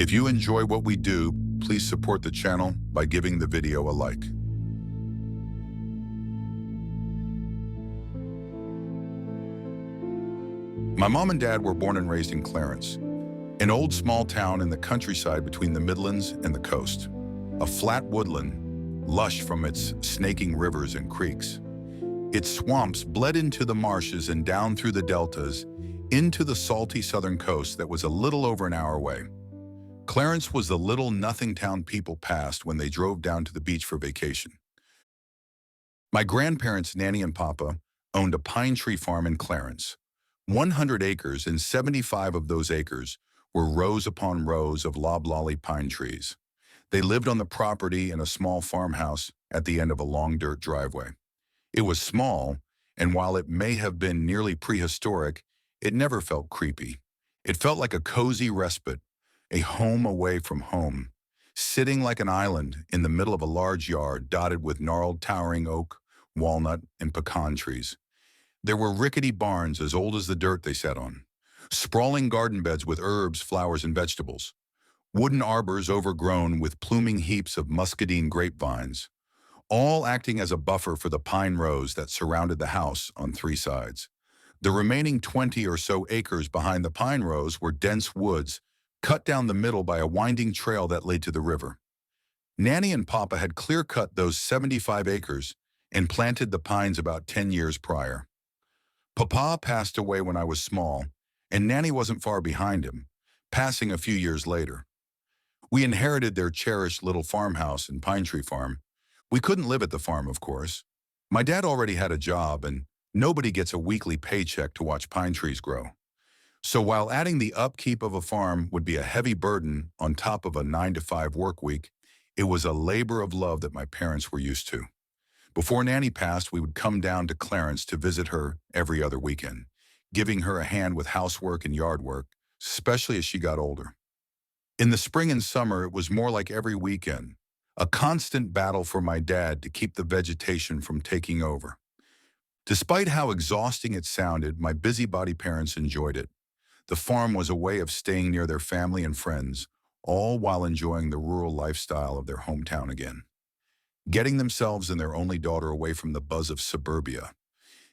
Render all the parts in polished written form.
If you enjoy what we do, please support the channel by giving the video a like. My mom and dad were born and raised in Clarence, an old small town in the countryside between the Midlands and the coast. A flat woodland, lush from its snaking rivers and creeks. Its swamps bled into the marshes and down through the deltas, into the salty southern coast that was a little over an hour away. Clarence was the little nothing town people passed when they drove down to the beach for vacation. My grandparents, Nanny and Papa, owned a pine tree farm in Clarence. 100 acres, and 75 of those acres were rows upon rows of loblolly pine trees. They lived on the property in a small farmhouse at the end of a long dirt driveway. It was small, and while it may have been nearly prehistoric, it never felt creepy. It felt like a cozy respite, a home away from home, sitting like an island in the middle of a large yard dotted with gnarled towering oak, walnut, and pecan trees. There were rickety barns as old as the dirt they sat on, sprawling garden beds with herbs, flowers, and vegetables, wooden arbors overgrown with pluming heaps of muscadine grapevines, all acting as a buffer for the pine rows that surrounded the house on three sides. The remaining 20 or so acres behind the pine rows were dense woods, cut down the middle by a winding trail that led to the river. Nanny and Papa had clear-cut those 75 acres and planted the pines about 10 years prior. Papa passed away when I was small, and Nanny wasn't far behind him, passing a few years later. We inherited their cherished little farmhouse and pine tree farm. We couldn't live at the farm, of course. My dad already had a job, and nobody gets a weekly paycheck to watch pine trees grow. So while adding the upkeep of a farm would be a heavy burden on top of a 9-to-5 work week, it was a labor of love that my parents were used to. Before Nanny passed, we would come down to Clarence to visit her every other weekend, giving her a hand with housework and yard work, especially as she got older. In the spring and summer, it was more like every weekend, a constant battle for my dad to keep the vegetation from taking over. Despite how exhausting it sounded, my busybody parents enjoyed it. The farm was a way of staying near their family and friends, all while enjoying the rural lifestyle of their hometown again, getting themselves and their only daughter away from the buzz of suburbia.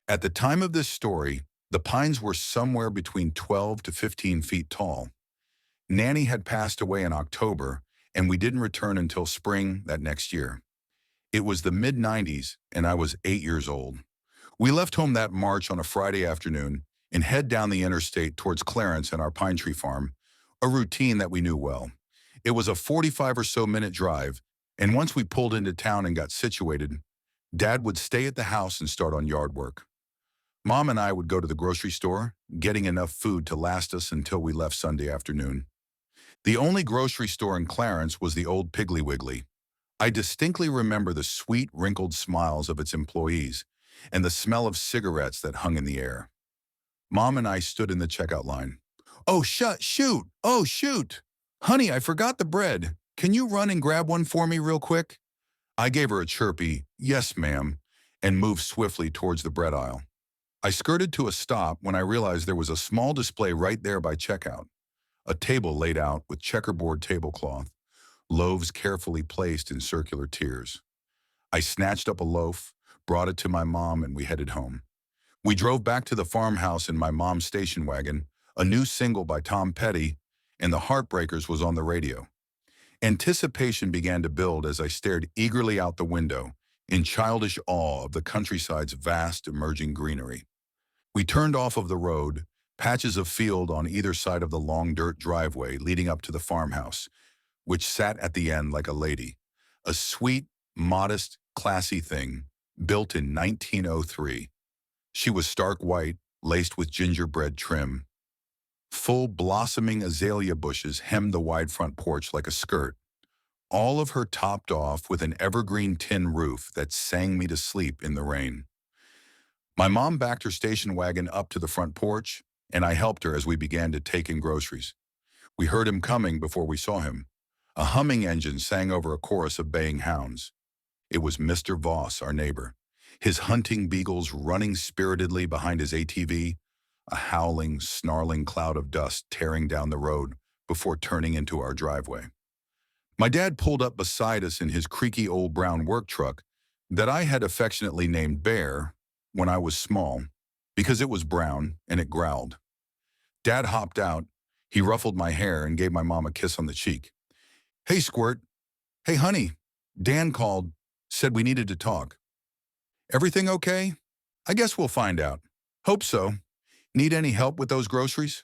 At the time of this story, the pines were somewhere between 12 to 15 feet tall. Nanny had passed away in October, and we didn't return until spring that next year. It was the mid-90s, and I was 8 years old. We left home that March on a Friday afternoon and head down the interstate towards Clarence and our pine tree farm, a routine that we knew well. It was a 45 or so minute drive, and once we pulled into town and got situated, Dad would stay at the house and start on yard work. Mom and I would go to the grocery store, getting enough food to last us until we left Sunday afternoon. The only grocery store in Clarence was the old Piggly Wiggly. I distinctly remember the sweet, wrinkled smiles of its employees and the smell of cigarettes that hung in the air. Mom and I stood in the checkout line. "Oh, shoot! Oh, shoot! Honey, I forgot the bread. Can you run and grab one for me real quick?" I gave her a chirpy, "Yes, ma'am," and moved swiftly towards the bread aisle. I skirted to a stop when I realized there was a small display right there by checkout. A table laid out with checkerboard tablecloth, loaves carefully placed in circular tiers. I snatched up a loaf, brought it to my mom, and we headed home. We drove back to the farmhouse in my mom's station wagon. A new single by Tom Petty and the Heartbreakers was on the radio. Anticipation began to build as I stared eagerly out the window in childish awe of the countryside's vast emerging greenery. We turned off of the road, patches of field on either side of the long dirt driveway leading up to the farmhouse, which sat at the end like a lady, a sweet, modest, classy thing, built in 1903. She was stark white, laced with gingerbread trim. Full blossoming azalea bushes hemmed the wide front porch like a skirt, all of her topped off with an evergreen tin roof that sang me to sleep in the rain. My mom backed her station wagon up to the front porch, and I helped her as we began to take in groceries. We heard him coming before we saw him. A humming engine sang over a chorus of baying hounds. It was Mr. Voss, our neighbor, his hunting beagles running spiritedly behind his ATV, a howling, snarling cloud of dust tearing down the road before turning into our driveway. My dad pulled up beside us in his creaky old brown work truck that I had affectionately named Bear when I was small because it was brown and it growled. Dad hopped out, he ruffled my hair and gave my mom a kiss on the cheek. "Hey, Squirt. Hey, honey. Dan called, said we needed to talk. Everything okay? I guess we'll find out. Hope so. Need any help with those groceries?"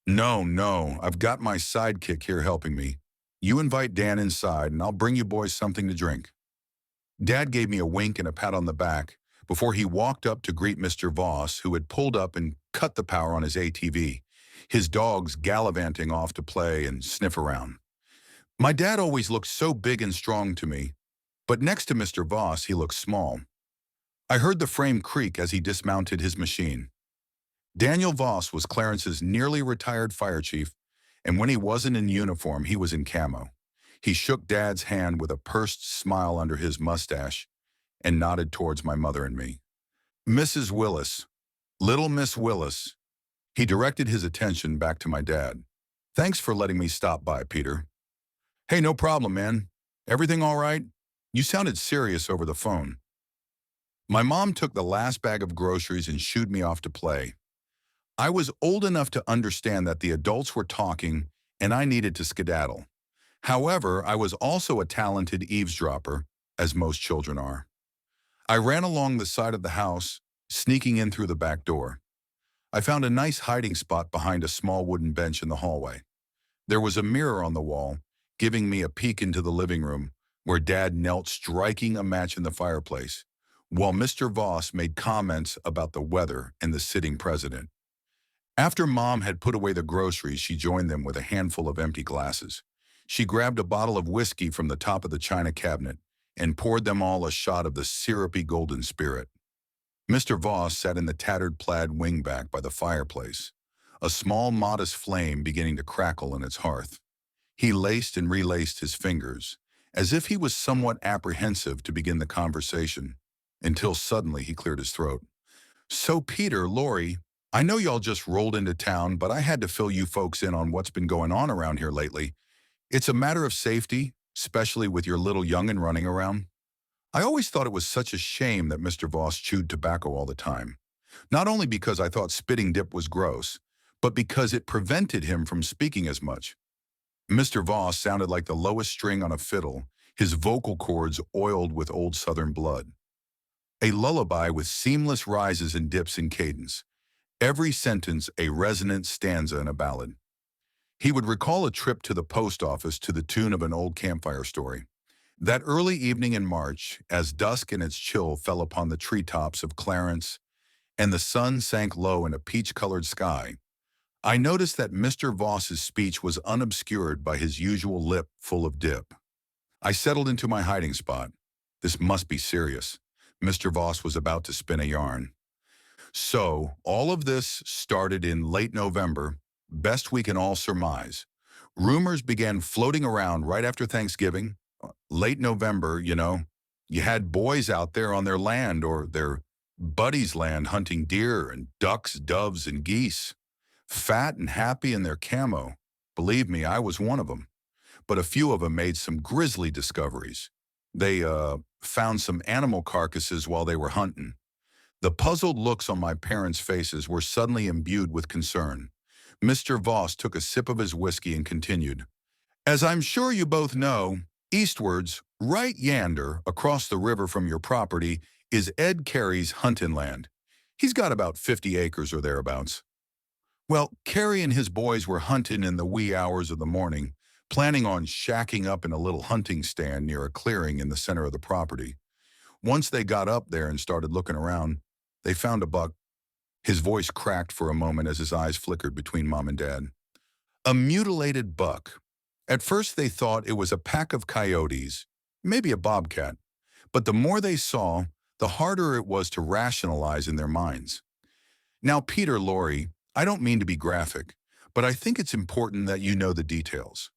No, I've got my sidekick here helping me. You invite Dan inside and I'll bring you boys something to drink. Dad gave me a wink and a pat on the back before he walked up to greet Mr. Voss, who had pulled up and cut the power on his ATV, his dogs gallivanting off to play and sniff around. My dad always looked so big and strong to me, but next to Mr. Voss, he looked small. I heard the frame creak as he dismounted his machine. Daniel Voss was Clarence's nearly retired fire chief, and when he wasn't in uniform, he was in camo. He shook Dad's hand with a pursed smile under his mustache and nodded towards my mother and me. "Mrs. Willis, little Miss Willis." He directed his attention back to my dad. "Thanks for letting me stop by, Peter." "Hey, no problem, man. Everything all right? You sounded serious over the phone." My mom took the last bag of groceries and shooed me off to play. I was old enough to understand that the adults were talking and I needed to skedaddle. However, I was also a talented eavesdropper, as most children are. I ran along the side of the house, sneaking in through the back door. I found a nice hiding spot behind a small wooden bench in the hallway. There was a mirror on the wall, giving me a peek into the living room, where Dad knelt striking a match in the fireplace, while Mr. Voss made comments about the weather and the sitting president. After Mom had put away the groceries, she joined them with a handful of empty glasses. She grabbed a bottle of whiskey from the top of the china cabinet and poured them all a shot of the syrupy golden spirit. Mr. Voss sat in the tattered plaid wingback by the fireplace, a small modest flame beginning to crackle in its hearth. He laced and relaced his fingers, as if he was somewhat apprehensive to begin the conversation, until suddenly he cleared his throat. "So Peter, Lori, I know y'all just rolled into town, but I had to fill you folks in on what's been going on around here lately. It's a matter of safety, especially with your little young'un running around. I always thought it was such a shame that Mr. Voss chewed tobacco all the time. Not only because I thought spitting dip was gross, but because it prevented him from speaking as much." Mr. Voss sounded like the lowest string on a fiddle, his vocal cords oiled with old Southern blood. A lullaby with seamless rises and dips in cadence. Every sentence a resonant stanza in a ballad. He would recall a trip to the post office to the tune of an old campfire story. That early evening in March, as dusk and its chill fell upon the treetops of Clarence and the sun sank low in a peach-colored sky, I noticed that Mr. Voss's speech was unobscured by his usual lip full of dip. I settled into my hiding spot. This must be serious. Mr. Voss was about to spin a yarn. "So, all of this started in late November, best we can all surmise. Rumors began floating around right after Thanksgiving. Late November, you had boys out there on their land or their buddies' land hunting deer and ducks, doves, and geese. Fat and happy in their camo. Believe me, I was one of them. But a few of them made some grisly discoveries. They found some animal carcasses while they were hunting. The puzzled looks on my parents' faces were suddenly imbued with concern. Mr. Voss took a sip of his whiskey and continued. "As I'm sure you both know, eastwards, right yander, across the river from your property, is Ed Carey's hunting land. He's got about 50 acres or thereabouts. Well, Carey and his boys were hunting in the wee hours of the morning, planning on shacking up in a little hunting stand near a clearing in the center of the property. Once they got up there and started looking around, they found a buck." His voice cracked for a moment as his eyes flickered between Mom and Dad. "A mutilated buck. At first they thought it was a pack of coyotes, maybe a bobcat. But the more they saw, the harder it was to rationalize in their minds. Now, Peter, Lori, I don't mean to be graphic, but I think it's important that you know the details."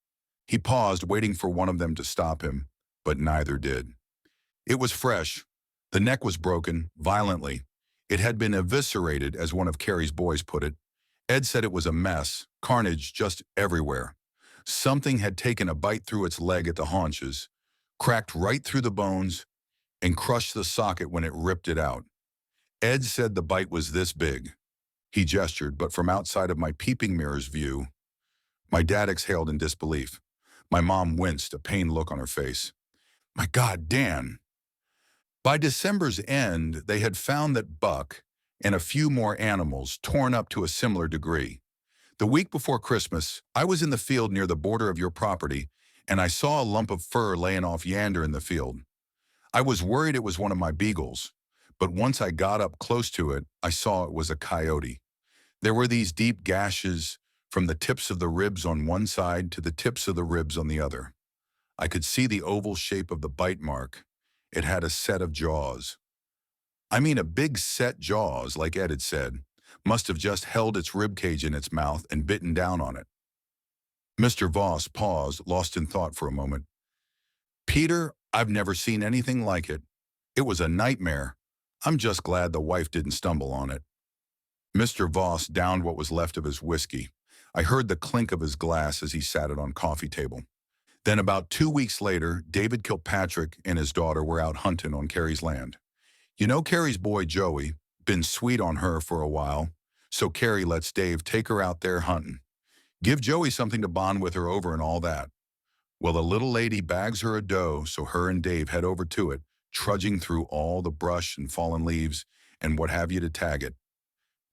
He paused, waiting for one of them to stop him, but neither did. "It was fresh. The neck was broken, violently. It had been eviscerated, as one of Carey's boys put it. Ed said it was a mess, carnage just everywhere. Something had taken a bite through its leg at the haunches, cracked right through the bones, and crushed the socket when it ripped it out. Ed said the bite was this big. He gestured, but from outside of my peeping mirror's view, my dad exhaled in disbelief. My mom winced, a pained look on her face. My God, Dan. By December's end, they had found that Buck and a few more animals torn up to a similar degree. The week before Christmas, I was in the field near the border of your property, and I saw a lump of fur laying off yander in the field. I was worried it was one of my beagles, but once I got up close to it, I saw it was a coyote. There were these deep gashes from the tips of the ribs on one side to the tips of the ribs on the other. I could see the oval shape of the bite mark. It had a set of jaws. I mean a big set jaws, like Ed had said, must have just held its ribcage in its mouth and bitten down on it. Mr. Voss paused, lost in thought for a moment. Peter, I've never seen anything like it. It was a nightmare. I'm just glad the wife didn't stumble on it. Mr. Voss downed what was left of his whiskey. I heard the clink of his glass as he sat it on coffee table. Then about 2 weeks later, David Kilpatrick and his daughter were out hunting on Carrie's land. You know Carrie's boy, Joey, been sweet on her for a while, so Carrie lets Dave take her out there hunting. Give Joey something to bond with her over and all that. Well, the little lady bags her a doe, so her and Dave head over to it, trudging through all the brush and fallen leaves and what have you to tag it.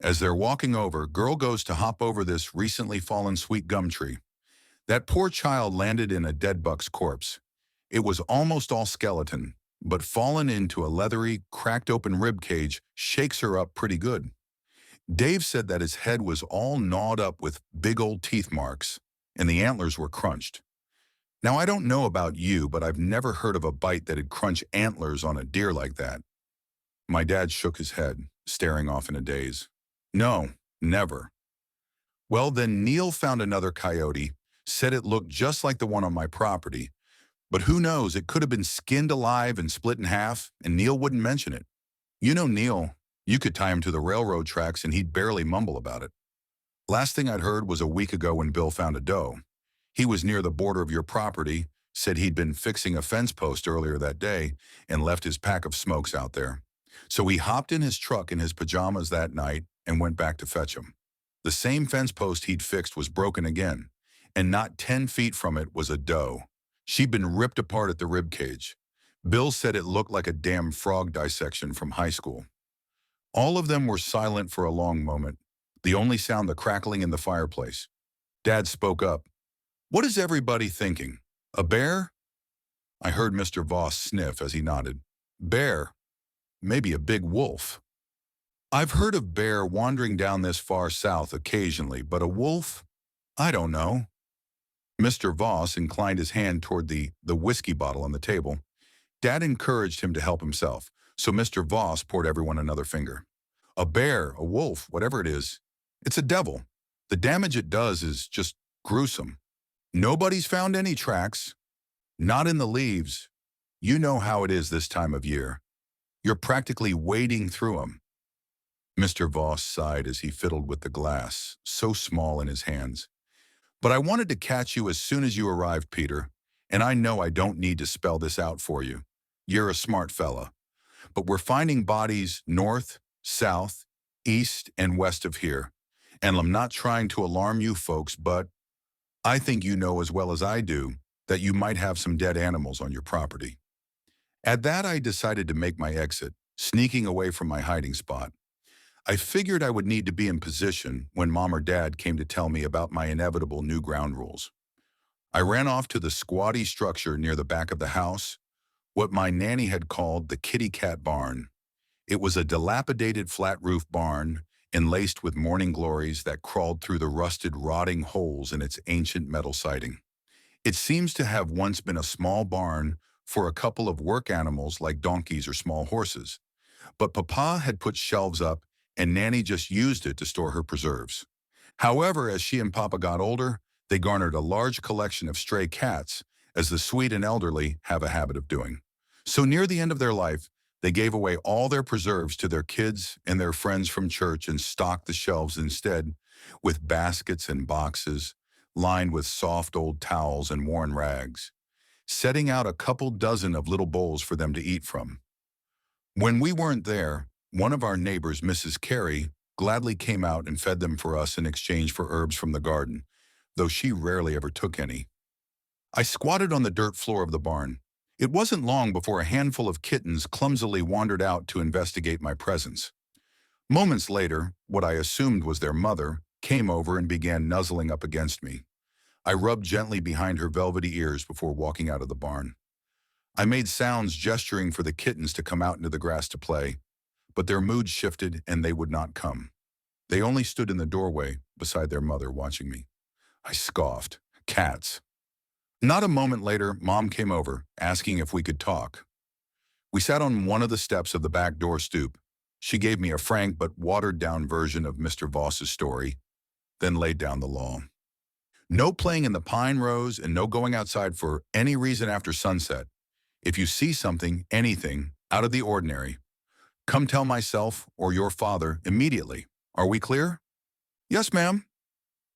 As they're walking over, girl goes to hop over this recently fallen sweet gum tree. That poor child landed in a dead buck's corpse. It was almost all skeleton, but fallen into a leathery, cracked open rib cage shakes her up pretty good. Dave said that his head was all gnawed up with big old teeth marks, and the antlers were crunched. Now, I don't know about you, but I've never heard of a bite that'd crunch antlers on a deer like that. My dad shook his head, staring off in a daze. No, never. Well, then Neil found another coyote, said it looked just like the one on my property, but who knows, it could have been skinned alive and split in half, and Neil wouldn't mention it. You know Neil, you could tie him to the railroad tracks and he'd barely mumble about it. Last thing I'd heard was a week ago when Bill found a doe. He was near the border of your property, said he'd been fixing a fence post earlier that day and left his pack of smokes out there. So he hopped in his truck in his pajamas that night and went back to fetch him. The same fence post he'd fixed was broken again, and not 10 feet from it was a doe. She'd been ripped apart at the rib cage. Bill said it looked like a damn frog dissection from high school. All of them were silent for a long moment, the only sound the crackling in the fireplace. Dad spoke up. What is everybody thinking? A bear? I heard Mr. Voss sniff as he nodded. Bear. Maybe a big wolf. I've heard of bear wandering down this far south occasionally, but a wolf? I don't know. Mr. Voss inclined his hand toward the whiskey bottle on the table. Dad encouraged him to help himself, so Mr. Voss poured everyone another finger. A bear, a wolf, whatever it is, it's a devil. The damage it does is just gruesome. Nobody's found any tracks. Not in the leaves. You know how it is this time of year. You're practically wading through them. Mr. Voss sighed as he fiddled with the glass, so small in his hands. But I wanted to catch you as soon as you arrived, Peter, and I know I don't need to spell this out for you. You're a smart fella. But we're finding bodies north, south, east, and west of here. And I'm not trying to alarm you folks, but I think you know as well as I do that you might have some dead animals on your property. At that, I decided to make my exit, sneaking away from my hiding spot. I figured I would need to be in position when Mom or Dad came to tell me about my inevitable new ground rules. I ran off to the squatty structure near the back of the house, what my nanny had called the kitty cat barn. It was a dilapidated flat-roof barn enlaced with morning glories that crawled through the rusted, rotting holes in its ancient metal siding. It seems to have once been a small barn for a couple of work animals like donkeys or small horses, but Papa had put shelves up and Nanny just used it to store her preserves. However, as she and Papa got older, they garnered a large collection of stray cats, as the sweet and elderly have a habit of doing. So near the end of their life, they gave away all their preserves to their kids and their friends from church and stocked the shelves instead with baskets and boxes, lined with soft old towels and worn rags, setting out a couple dozen of little bowls for them to eat from. When we weren't there, one of our neighbors, Mrs. Carey, gladly came out and fed them for us in exchange for herbs from the garden, though she rarely ever took any. I squatted on the dirt floor of the barn. It wasn't long before a handful of kittens clumsily wandered out to investigate my presence. Moments later, what I assumed was their mother came over and began nuzzling up against me. I rubbed gently behind her velvety ears before walking out of the barn. I made sounds gesturing for the kittens to come out into the grass to play, but their mood shifted and they would not come. They only stood in the doorway beside their mother watching me. I scoffed. Cats. Not a moment later, Mom came over, asking if we could talk. We sat on one of the steps of the back door stoop. She gave me a frank but watered-down version of Mr. Voss's story, then laid down the law. No playing in the pine rows and no going outside for any reason after sunset. If you see something, anything, out of the ordinary, come tell myself or your father immediately. Are we clear? Yes, ma'am.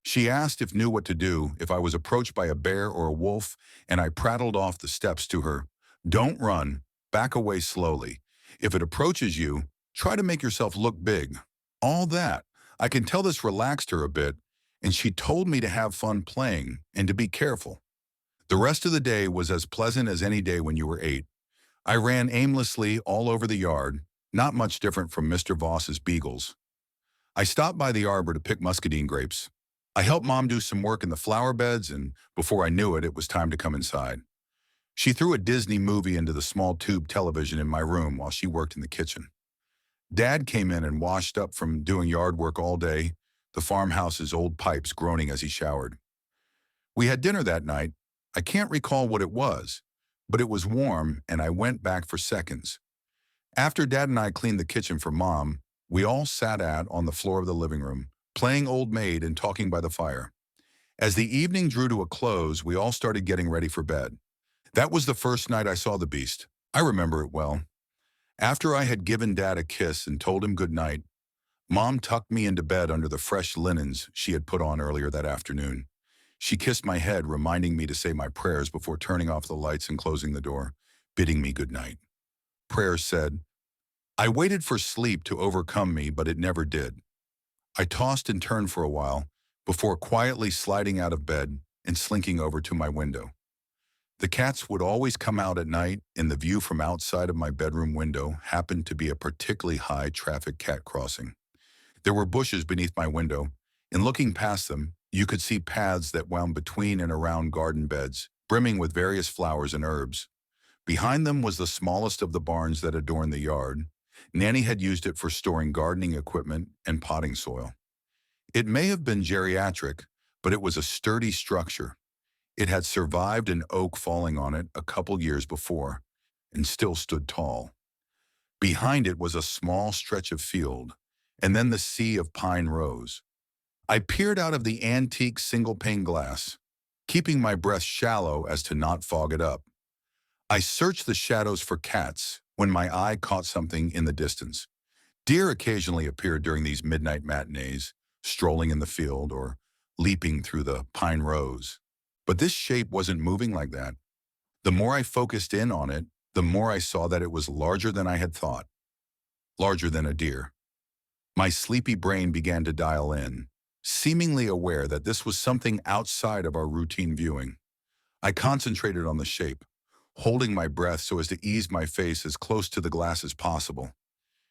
She asked if knew what to do if I was approached by a bear or a wolf, and I prattled off the steps to her. Don't run. Back away slowly. If it approaches you, try to make yourself look big. All that. I can tell this relaxed her a bit, and she told me to have fun playing and to be careful. The rest of the day was as pleasant as any day when you were 8. I ran aimlessly all over the yard, not much different from Mr. Voss's beagles. I stopped by the arbor to pick muscadine grapes. I helped Mom do some work in the flower beds, and before I knew it, it was time to come inside. She threw a Disney movie into the small tube television in my room while she worked in the kitchen. Dad came in and washed up from doing yard work all day, the farmhouse's old pipes groaning as he showered. We had dinner that night. I can't recall what it was, but it was warm and I went back for seconds. After Dad and I cleaned the kitchen for Mom, we all sat on the floor of the living room, playing old maid and talking by the fire. As the evening drew to a close, we all started getting ready for bed. That was the first night I saw the beast. I remember it well. After I had given Dad a kiss and told him good night, Mom tucked me into bed under the fresh linens she had put on earlier that afternoon. She kissed my head, reminding me to say my prayers before turning off the lights and closing the door, bidding me good night. Prayers said, I waited for sleep to overcome me, but it never did. I tossed and turned for a while before quietly sliding out of bed and slinking over to my window. The cats would always come out at night, and the view from outside of my bedroom window happened to be a particularly high-traffic cat crossing. There were bushes beneath my window, and looking past them, you could see paths that wound between and around garden beds, brimming with various flowers and herbs. Behind them was the smallest of the barns that adorned the yard. Nanny had used it for storing gardening equipment and potting soil. It may have been geriatric, but it was a sturdy structure. It had survived an oak falling on it a couple years before, and still stood tall. Behind it was a small stretch of field, and then the sea of pine rows. I peered out of the antique single-pane glass, keeping my breath shallow as to not fog it up. I searched the shadows for cats when my eye caught something in the distance. Deer occasionally appeared during these midnight matinees, strolling in the field or leaping through the pine rows. But this shape wasn't moving like that. The more I focused in on it, the more I saw that it was larger than I had thought. Larger than a deer. My sleepy brain began to dial in, seemingly aware that this was something outside of our routine viewing. I concentrated on the shape, holding my breath so as to ease my face as close to the glass as possible.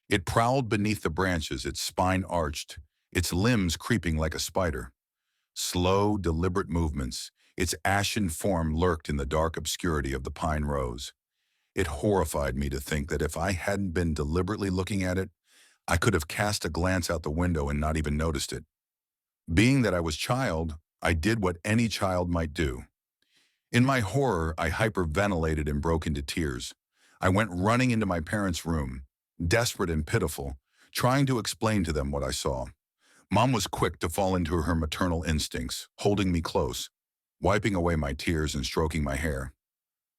It prowled beneath the branches, its spine arched, its limbs creeping like a spider. Slow, deliberate movements, its ashen form lurked in the dark obscurity of the pine rows. It horrified me to think that if I hadn't been deliberately looking at it, I could have cast a glance out the window and not even noticed it. Being that I was child, I did what any child might do. In my horror, I hyperventilated and broke into tears. I went running into my parents' room, desperate and pitiful, trying to explain to them what I saw. Mom was quick to fall into her maternal instincts, holding me close, wiping away my tears and stroking my hair.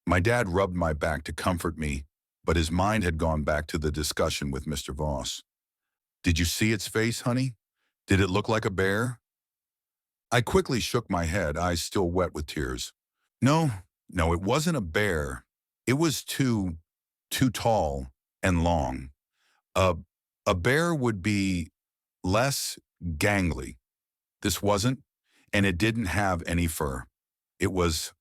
My dad rubbed my back to comfort me, but his mind had gone back to the discussion with Mr. Voss. Did you see its face, honey? Did it look like a bear? I quickly shook my head, eyes still wet with tears. No, no, it wasn't a bear. It was too tall and long. A, a bear would be less gangly. This wasn't, and it didn't have any fur. It was,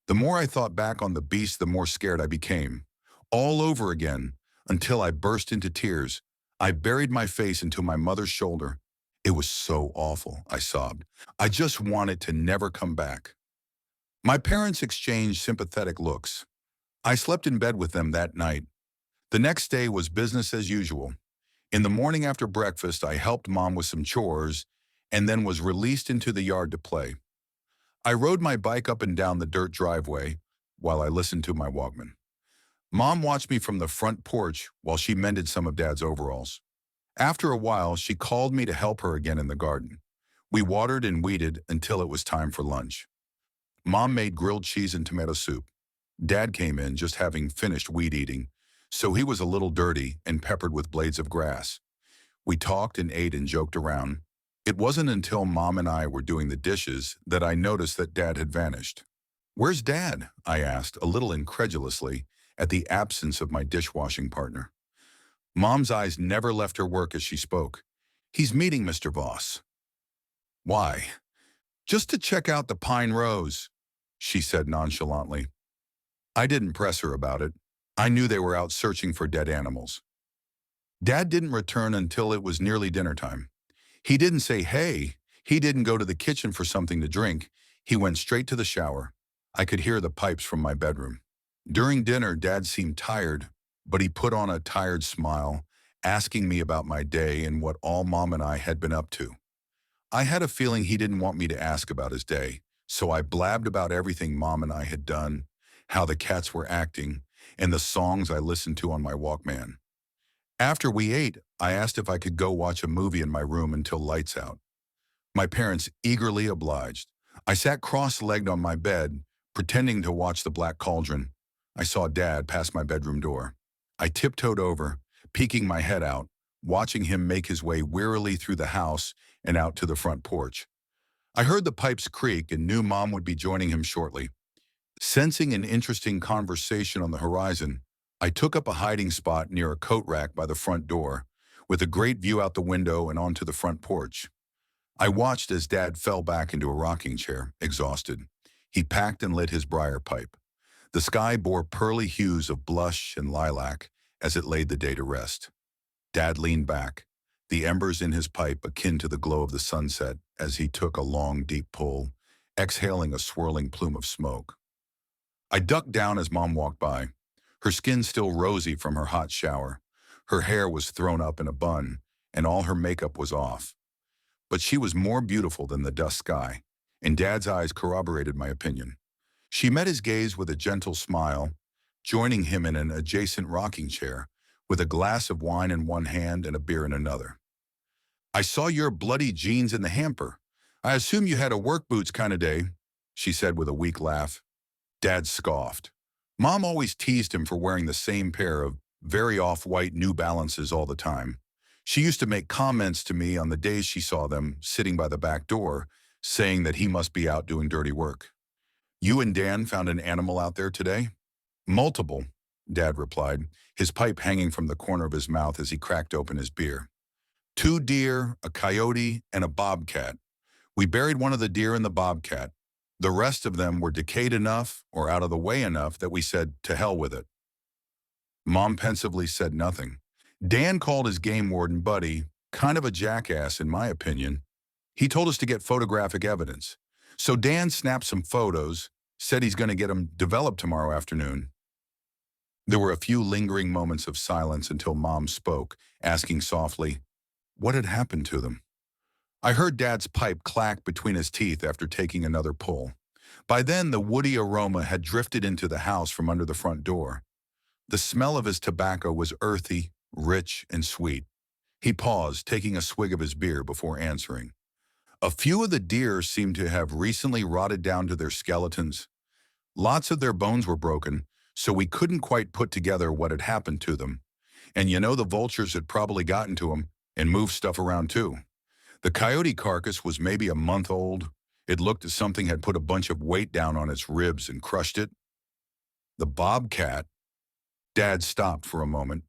the more I thought back on the beast, the more scared I became. All over again, until I burst into tears. I buried my face into my mother's shoulder. It was so awful, I sobbed. I just wanted to never come back. My parents exchanged sympathetic looks. I slept in bed with them that night. The next day was business as usual. In the morning after breakfast, I helped Mom with some chores and then was released into the yard to play. I rode my bike up and down the dirt driveway while I listened to my Walkman. Mom watched me from the front porch while she mended some of Dad's overalls. After a while, she called me to help her again in the garden. We watered and weeded until it was time for lunch. Mom made grilled cheese and tomato soup. Dad came in just having finished weed eating, so he was a little dirty and peppered with blades of grass. We talked and ate and joked around. It wasn't until Mom and I were doing the dishes that I noticed that Dad had vanished. "Where's Dad?" I asked, a little incredulously, at the absence of my dishwashing partner. Mom's eyes never left her work as she spoke. "He's meeting Mr. Voss." "Why?" "Just to check out the pine rows," she said nonchalantly. I didn't press her about it. I knew they were out searching for dead animals. Dad didn't return until it was nearly dinner time. He didn't say, "Hey." He didn't go to the kitchen for something to drink. He went straight to the shower. I could hear the pipes from my bedroom. During dinner, Dad seemed tired, but he put on a tired smile, asking me about my day and what all Mom and I had been up to. I had a feeling he didn't want me to ask about his day, so I blabbed about everything Mom and I had done, how the cats were acting, and the songs I listened to on my Walkman. After we ate, I asked if I could go watch a movie in my room until lights out. My parents eagerly obliged. I sat cross-legged on my bed, pretending to watch The Black Cauldron. I saw Dad pass my bedroom door. I tiptoed over, peeking my head out, watching him make his way wearily through the house and out to the front porch. I heard the pipes creak and knew Mom would be joining him shortly. Sensing an interesting conversation on the horizon, I took up a hiding spot near a coat rack by the front door, with a great view out the window and onto the front porch. I watched as Dad fell back into a rocking chair, exhausted. He packed and lit his briar pipe. The sky bore pearly hues of blush and lilac as it laid the day to rest. Dad leaned back, the embers in his pipe akin to the glow of the sunset as he took a long, deep pull, exhaling a swirling plume of smoke. I ducked down as Mom walked by, her skin still rosy from her hot shower. Her hair was thrown up in a bun, and all her makeup was off. But she was more beautiful than the dusk sky, and Dad's eyes corroborated my opinion. She met his gaze with a gentle smile, joining him in an adjacent rocking chair, with a glass of wine in one hand and a beer in another. "I saw your bloody jeans in the hamper. I assume you had a work boots kind of day," she said with a weak laugh. Dad scoffed. Mom always teased him for wearing the same pair of very off-white New Balances all the time. She used to make comments to me on the days she saw them sitting by the back door, saying that he must be out doing dirty work. "You and Dan found an animal out there today?" "Multiple," Dad replied, his pipe hanging from the corner of his mouth as he cracked open his beer. "2 deer, a coyote, and a bobcat. We buried one of the deer and the bobcat. The rest of them were decayed enough or out of the way enough that we said, to hell with it." Mom pensively said nothing. Dan called his game warden buddy kind of a jackass, in my opinion. He told us to get photographic evidence. So Dan snapped some photos, said he's going to get them developed tomorrow afternoon. There were a few lingering moments of silence until Mom spoke, asking softly, what had happened to them? I heard Dad's pipe clack between his teeth after taking another pull. By then, the woody aroma had drifted into the house from under the front door. The smell of his tobacco was earthy, rich, and sweet. He paused, taking a swig of his beer before answering. A few of the deer seemed to have recently rotted down to their skeletons. Lots of their bones were broken, so we couldn't quite put together what had happened to them. And you know the vultures had probably gotten to them and moved stuff around too. The coyote carcass was maybe a month old, It looked as something had put a bunch of weight down on its ribs and crushed it. The bobcat. Dad stopped for a moment,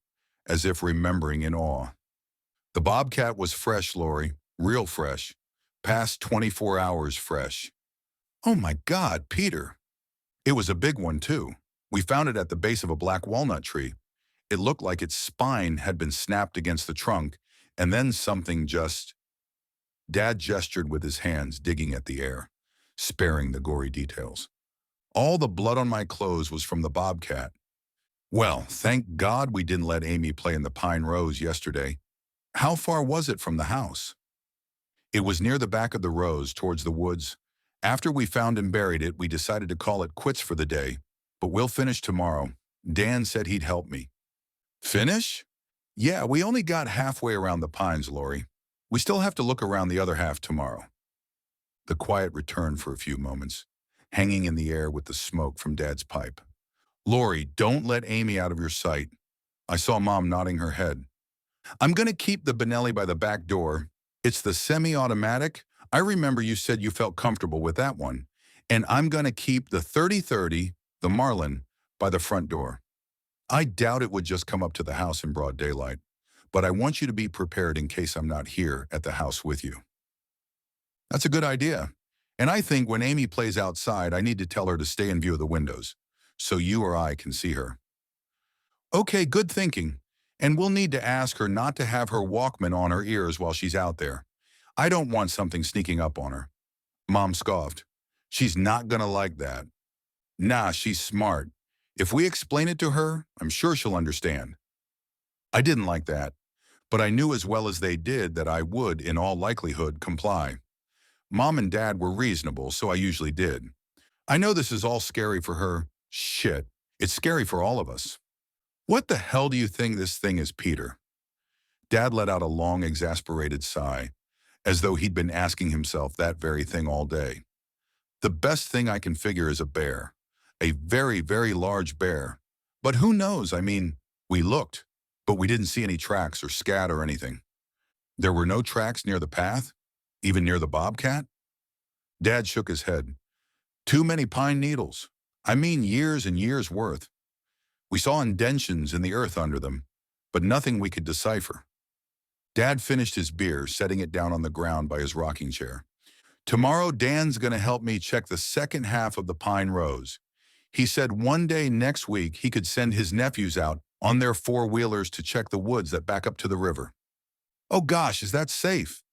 as if remembering in awe. The bobcat was fresh, Lori, real fresh. Past 24 hours fresh. Oh my God, Peter. It was a big one, too. We found it at the base of a black walnut tree. It looked like its spine had been snapped against the trunk, and then something just... Dad gestured with his hands, digging at the air, sparing the gory details. All the blood on my clothes was from the bobcat. Well, thank God we didn't let Amy play in the Pine Rose yesterday. How far was it from the house? It was near the back of the rose, towards the woods. After we found and buried it, we decided to call it quits for the day, but we'll finish tomorrow. Dan said he'd help me. Finish? Yeah, we only got halfway around the pines, Lori. We still have to look around the other half tomorrow. The quiet returned for a few moments, hanging in the air with the smoke from Dad's pipe. Lori, don't let Amy out of your sight. I saw Mom nodding her head. I'm going to keep the Benelli by the back door. It's the semi-automatic. I remember you said you felt comfortable with that one. And I'm going to keep the 30-30, the Marlin, by the front door. I doubt it would just come up to the house in broad daylight, but I want you to be prepared in case I'm not here at the house with you. That's a good idea. And I think when Amy plays outside, I need to tell her to stay in view of the windows, so you or I can see her. Okay, good thinking. And we'll need to ask her not to have her Walkman on her ears while she's out there. I don't want something sneaking up on her. Mom scoffed. She's not gonna like that. Nah, she's smart. If we explain it to her, I'm sure she'll understand. I didn't like that, but I knew as well as they did that I would, in all likelihood, comply. Mom and Dad were reasonable, so I usually did. I know this is all scary for her. Shit, it's scary for all of us. What the hell do you think this thing is, Peter? Dad let out a long, exasperated sigh, as though he'd been asking himself that very thing all day. The best thing I can figure is a bear. A very, very large bear. But who knows? I mean, we looked, but we didn't see any tracks or scat or anything. There were no tracks near the path, even near the bobcat? Dad shook his head. Too many pine needles. I mean, years and years worth. We saw indentions in the earth under them, but nothing we could decipher. Dad finished his beer, setting it down on the ground by his rocking chair. Tomorrow, Dan's going to help me check the second half of the Pine Rose. He said one day next week he could send his nephews out on their four-wheelers to check the woods that back up to the river. Oh gosh, is that safe?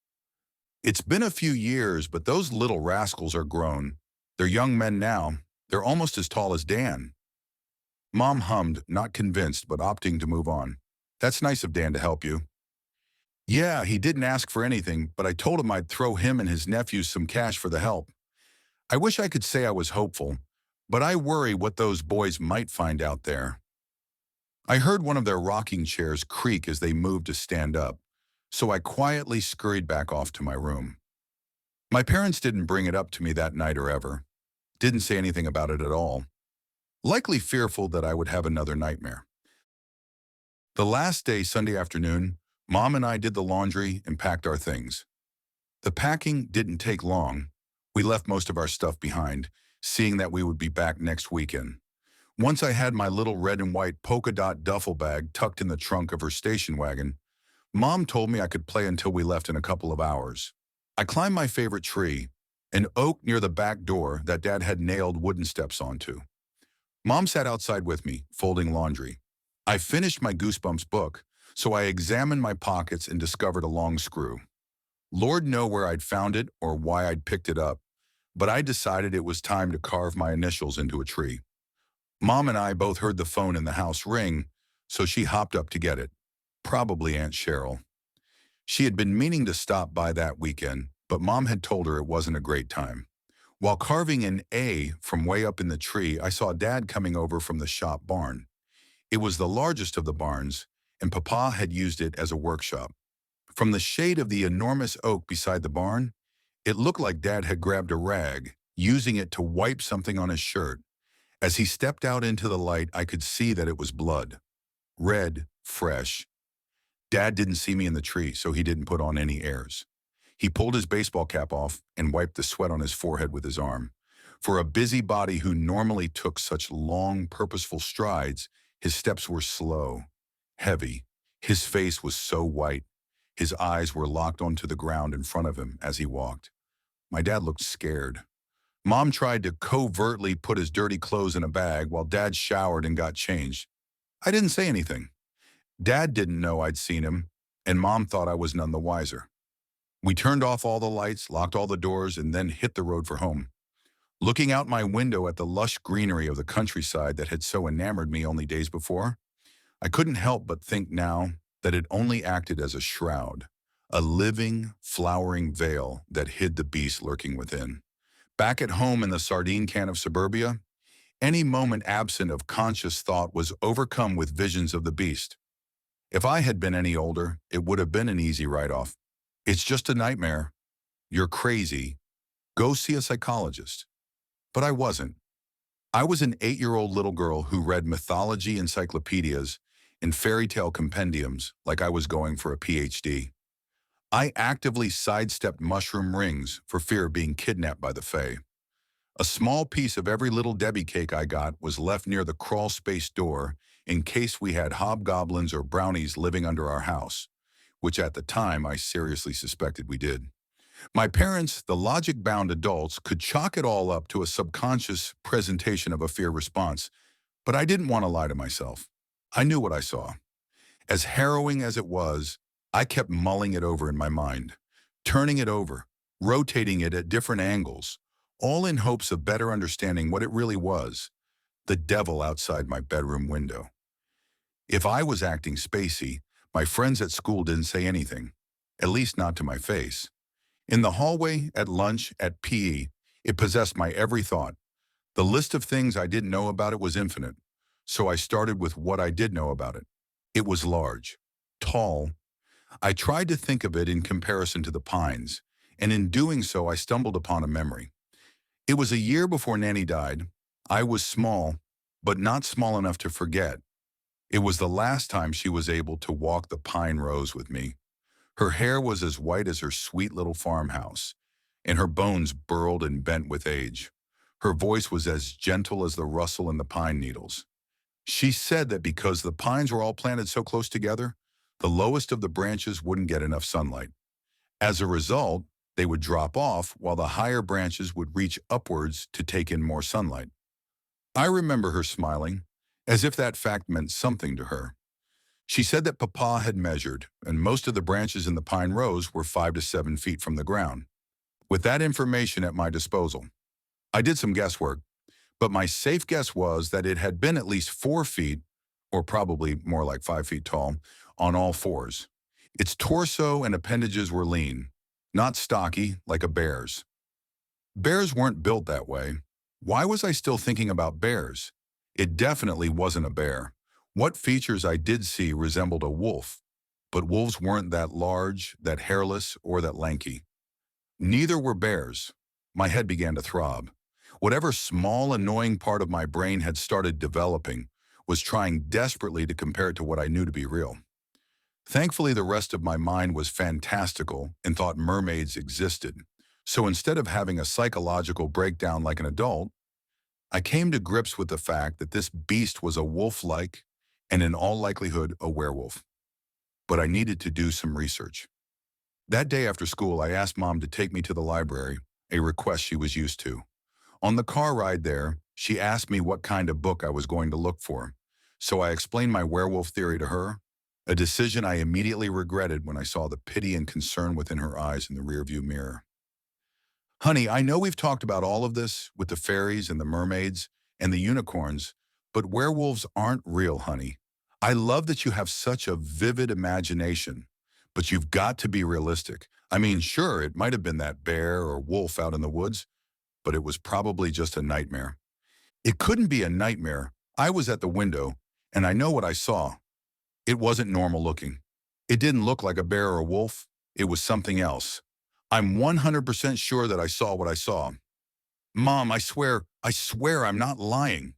It's been a few years, but those little rascals are grown. They're young men now. They're almost as tall as Dan. Mom hummed, not convinced, but opting to move on. That's nice of Dan to help you. Yeah, he didn't ask for anything, but I told him I'd throw him and his nephews some cash for the help. I wish I could say I was hopeful, but I worry what those boys might find out there. I heard one of their rocking chairs creak as they moved to stand up, so I quietly scurried back off to my room. My parents didn't bring it up to me that night or ever. Didn't say anything about it at all. Likely fearful that I would have another nightmare. The last day, Sunday afternoon, Mom and I did the laundry and packed our things. The packing didn't take long. We left most of our stuff behind, seeing that we would be back next weekend. Once I had my little red and white polka dot duffel bag tucked in the trunk of her station wagon, Mom told me I could play until we left in a couple of hours. I climbed my favorite tree, an oak near the back door that Dad had nailed wooden steps onto. Mom sat outside with me, folding laundry. I finished my Goosebumps book, so I examined my pockets and discovered a long screw. Lord knew where I'd found it or why I'd picked it up, but I decided it was time to carve my initials into a tree. Mom and I both heard the phone in the house ring, so she hopped up to get it. Probably Aunt Cheryl. She had been meaning to stop by that weekend, but Mom had told her it wasn't a great time. While carving an A from way up in the tree, I saw Dad coming over from the shop barn. It was the largest of the barns, and Papa had used it as a workshop. From the shade of the enormous oak beside the barn, it looked like Dad had grabbed a rag, using it to wipe something on his shirt. As he stepped out into the light, I could see that it was blood. Red, fresh. Dad didn't see me in the tree, so he didn't put on any airs. He pulled his baseball cap off and wiped the sweat on his forehead with his arm. For a busybody who normally took such long, purposeful strides, his steps were slow, heavy. His face was so white. His eyes were locked onto the ground in front of him as he walked. My dad looked scared. Mom tried to covertly put his dirty clothes in a bag while Dad showered and got changed. I didn't say anything. Dad didn't know I'd seen him, and Mom thought I was none the wiser. We turned off all the lights, locked all the doors, and then hit the road for home. Looking out my window at the lush greenery of the countryside that had so enamored me only days before, I couldn't help but think now that it only acted as a shroud, a living, flowering veil that hid the beast lurking within. Back at home in the sardine can of suburbia, any moment absent of conscious thought was overcome with visions of the beast. If I had been any older, it would have been an easy write-off. It's just a nightmare. You're crazy. Go see a psychologist. But I wasn't. I was an 8-year-old little girl who read mythology encyclopedias and fairy tale compendiums like I was going for a PhD. I actively sidestepped mushroom rings for fear of being kidnapped by the Fae. A small piece of every little Debbie cake I got was left near the crawl space door in case we had hobgoblins or brownies living under our house, which at the time I seriously suspected we did. My parents, the logic-bound adults, could chalk it all up to a subconscious presentation of a fear response, but I didn't want to lie to myself. I knew what I saw. As harrowing as it was, I kept mulling it over in my mind, turning it over, rotating it at different angles, all in hopes of better understanding what it really was, the devil outside my bedroom window. If I was acting spacey, my friends at school didn't say anything, at least not to my face. In the hallway, at lunch, at PE, it possessed my every thought. The list of things I didn't know about it was infinite, so I started with what I did know about it. It was large, tall. I tried to think of it in comparison to the pines, and in doing so I stumbled upon a memory. It was a year before Nanny died. I was small, but not small enough to forget. It was the last time she was able to walk the pine rows with me. Her hair was as white as her sweet little farmhouse, and her bones burled and bent with age. Her voice was as gentle as the rustle in the pine needles. She said that because the pines were all planted so close together, the lowest of the branches wouldn't get enough sunlight. As a result, they would drop off while the higher branches would reach upwards to take in more sunlight. I remember her smiling, as if that fact meant something to her. She said that Papa had measured, and most of the branches in the pine rows were 5 to 7 feet from the ground. With that information at my disposal, I did some guesswork, but my safe guess was that it had been at least 4 feet, or probably more like 5 feet tall, on all fours. Its torso and appendages were lean, not stocky like a bear's. Bears weren't built that way. Why was I still thinking about bears? It definitely wasn't a bear. What features I did see resembled a wolf, but wolves weren't that large, that hairless, or that lanky. Neither were bears. My head began to throb. Whatever small, annoying part of my brain had started developing was trying desperately to compare it to what I knew to be real. Thankfully, the rest of my mind was fantastical and thought mermaids existed. So instead of having a psychological breakdown like an adult, I came to grips with the fact that this beast was a wolf-like, and in all likelihood, a werewolf. But I needed to do some research. That day after school, I asked Mom to take me to the library, a request she was used to. On the car ride there, she asked me what kind of book I was going to look for. So I explained my werewolf theory to her, a decision I immediately regretted when I saw the pity and concern within her eyes in the rearview mirror. Honey, I know we've talked about all of this with the fairies and the mermaids and the unicorns, but werewolves aren't real, honey. I love that you have such a vivid imagination, but you've got to be realistic. I mean, sure, it might have been that bear or wolf out in the woods, but it was probably just a nightmare. It couldn't be a nightmare. I was at the window, and I know what I saw. It wasn't normal looking. It didn't look like a bear or a wolf. It was something else. I'm 100% sure that I saw what I saw. Mom, I swear I'm not lying.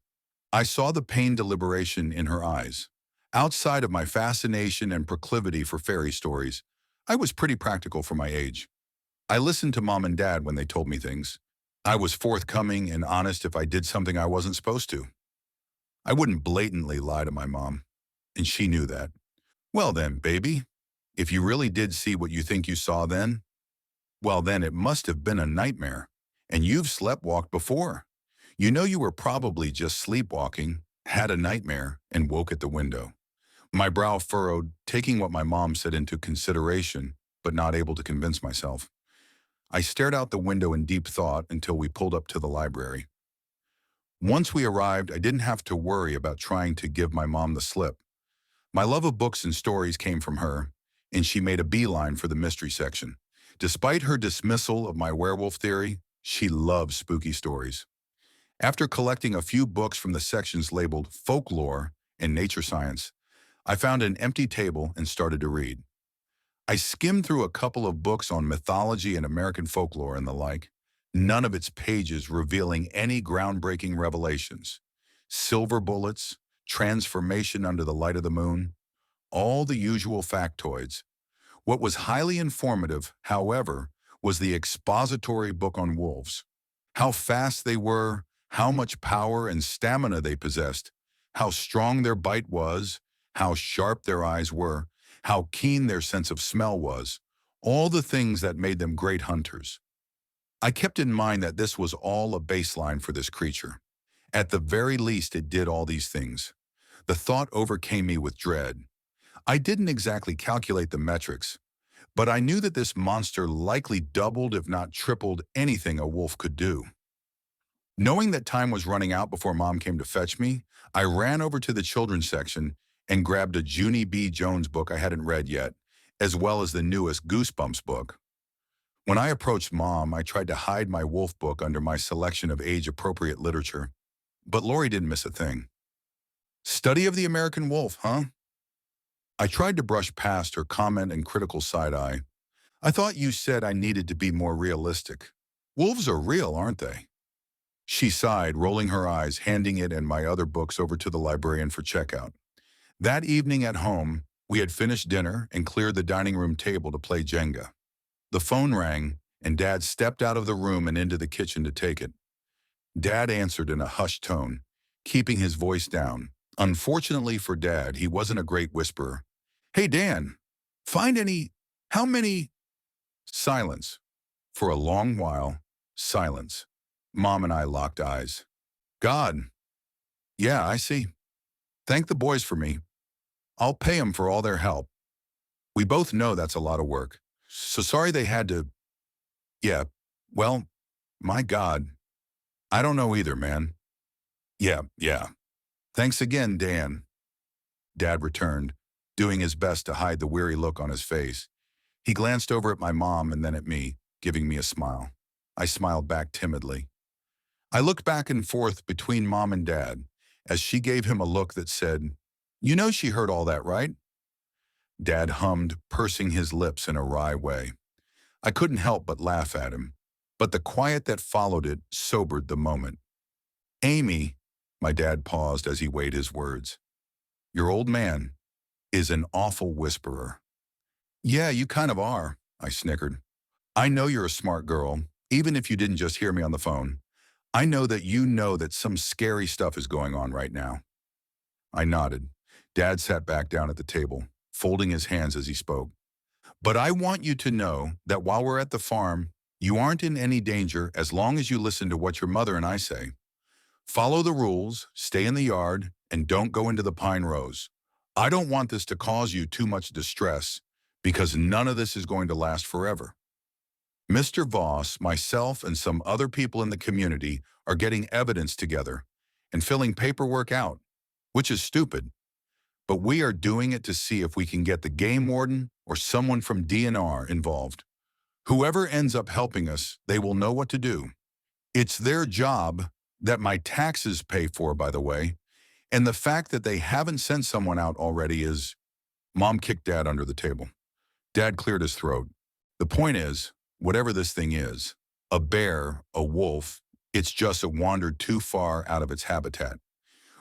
I saw the pained deliberation in her eyes. Outside of my fascination and proclivity for fairy stories, I was pretty practical for my age. I listened to Mom and Dad when they told me things. I was forthcoming and honest if I did something I wasn't supposed to. I wouldn't blatantly lie to my mom, and she knew that. Well then, baby, if you really did see what you think you saw then, well then it must have been a nightmare. And you've sleptwalked before. You know you were probably just sleepwalking, had a nightmare, and woke at the window. My brow furrowed, taking what my mom said into consideration, but not able to convince myself. I stared out the window in deep thought until we pulled up to the library. Once we arrived, I didn't have to worry about trying to give my mom the slip. My love of books and stories came from her, and she made a beeline for the mystery section. Despite her dismissal of my werewolf theory, she loves spooky stories. After collecting a few books from the sections labeled folklore and nature science, I found an empty table and started to read. I skimmed through a couple of books on mythology and American folklore and the like, none of its pages revealing any groundbreaking revelations. Silver bullets, transformation under the light of the moon, all the usual factoids. What was highly informative, however, was the expository book on wolves. How fast they were, how much power and stamina they possessed, how strong their bite was, how sharp their eyes were, how keen their sense of smell was, all the things that made them great hunters. I kept in mind that this was all a baseline for this creature. At the very least, it did all these things. The thought overcame me with dread. I didn't exactly calculate the metrics, but I knew that this monster likely doubled if not tripled anything a wolf could do. Knowing that time was running out before Mom came to fetch me, I ran over to the children's section and grabbed a Junie B. Jones book I hadn't read yet, as well as the newest Goosebumps book. When I approached Mom, I tried to hide my wolf book under my selection of age-appropriate literature, but Lori didn't miss a thing. Study of the American wolf, huh? I tried to brush past her comment and critical side-eye. I thought you said I needed to be more realistic. Wolves are real, aren't they? She sighed, rolling her eyes, handing it and my other books over to the librarian for checkout. That evening at home, we had finished dinner and cleared the dining room table to play Jenga. The phone rang, and Dad stepped out of the room and into the kitchen to take it. Dad answered in a hushed tone, keeping his voice down. Unfortunately for Dad, he wasn't a great whisperer. Hey, Dan, find any, how many? Silence. For a long while, silence. Mom and I locked eyes. God. Yeah, I see. Thank the boys for me. I'll pay 'em for all their help. We both know that's a lot of work. So sorry they had to. Yeah, well, my God. I don't know either, man. Yeah. Thanks again, Dan. Dad returned, doing his best to hide the weary look on his face. He glanced over at my mom and then at me, giving me a smile. I smiled back timidly. I looked back and forth between Mom and Dad as she gave him a look that said, "You know she heard all that, right?" Dad hummed, pursing his lips in a wry way. I couldn't help but laugh at him, but the quiet that followed it sobered the moment. Amy, my dad paused as he weighed his words, your old man is an awful whisperer. Yeah, you kind of are, I snickered. I know you're a smart girl, even if you didn't just hear me on the phone. I know that some scary stuff is going on right now. I nodded. Dad sat back down at the table, folding his hands as he spoke. But I want you to know that while we're at the farm, you aren't in any danger as long as you listen to what your mother and I say. Follow the rules, stay in the yard, and don't go into the pine rows. I don't want this to cause you too much distress, because none of this is going to last forever. Mr. Voss, myself, and some other people in the community are getting evidence together and filling paperwork out, which is stupid. But we are doing it to see if we can get the game warden or someone from DNR involved. Whoever ends up helping us, they will know what to do. It's their job that my taxes pay for, by the way, and the fact that they haven't sent someone out already is... Mom kicked Dad under the table. Dad cleared his throat. The point is, whatever this thing is, a bear, a wolf, it's just it wandered too far out of its habitat.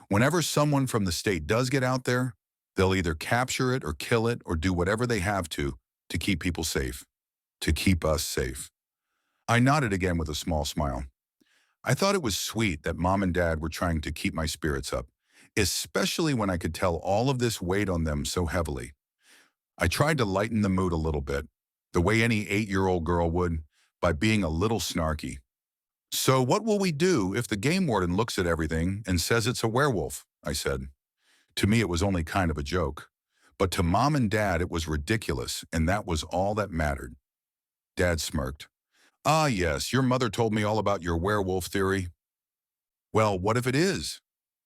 Whenever someone from the state does get out there, they'll either capture it or kill it or do whatever they have to keep people safe. to keep us safe. I nodded again with a small smile. I thought it was sweet that Mom and Dad were trying to keep my spirits up, especially when I could tell all of this weighed on them so heavily. I tried to lighten the mood a little bit, the way any 8-year-old girl would, by being a little snarky. So what will we do if the game warden looks at everything and says it's a werewolf? I said. To me, it was only kind of a joke. But to Mom and Dad, it was ridiculous, and that was all that mattered. Dad smirked. Ah, yes, your mother told me all about your werewolf theory. Well, what if it is?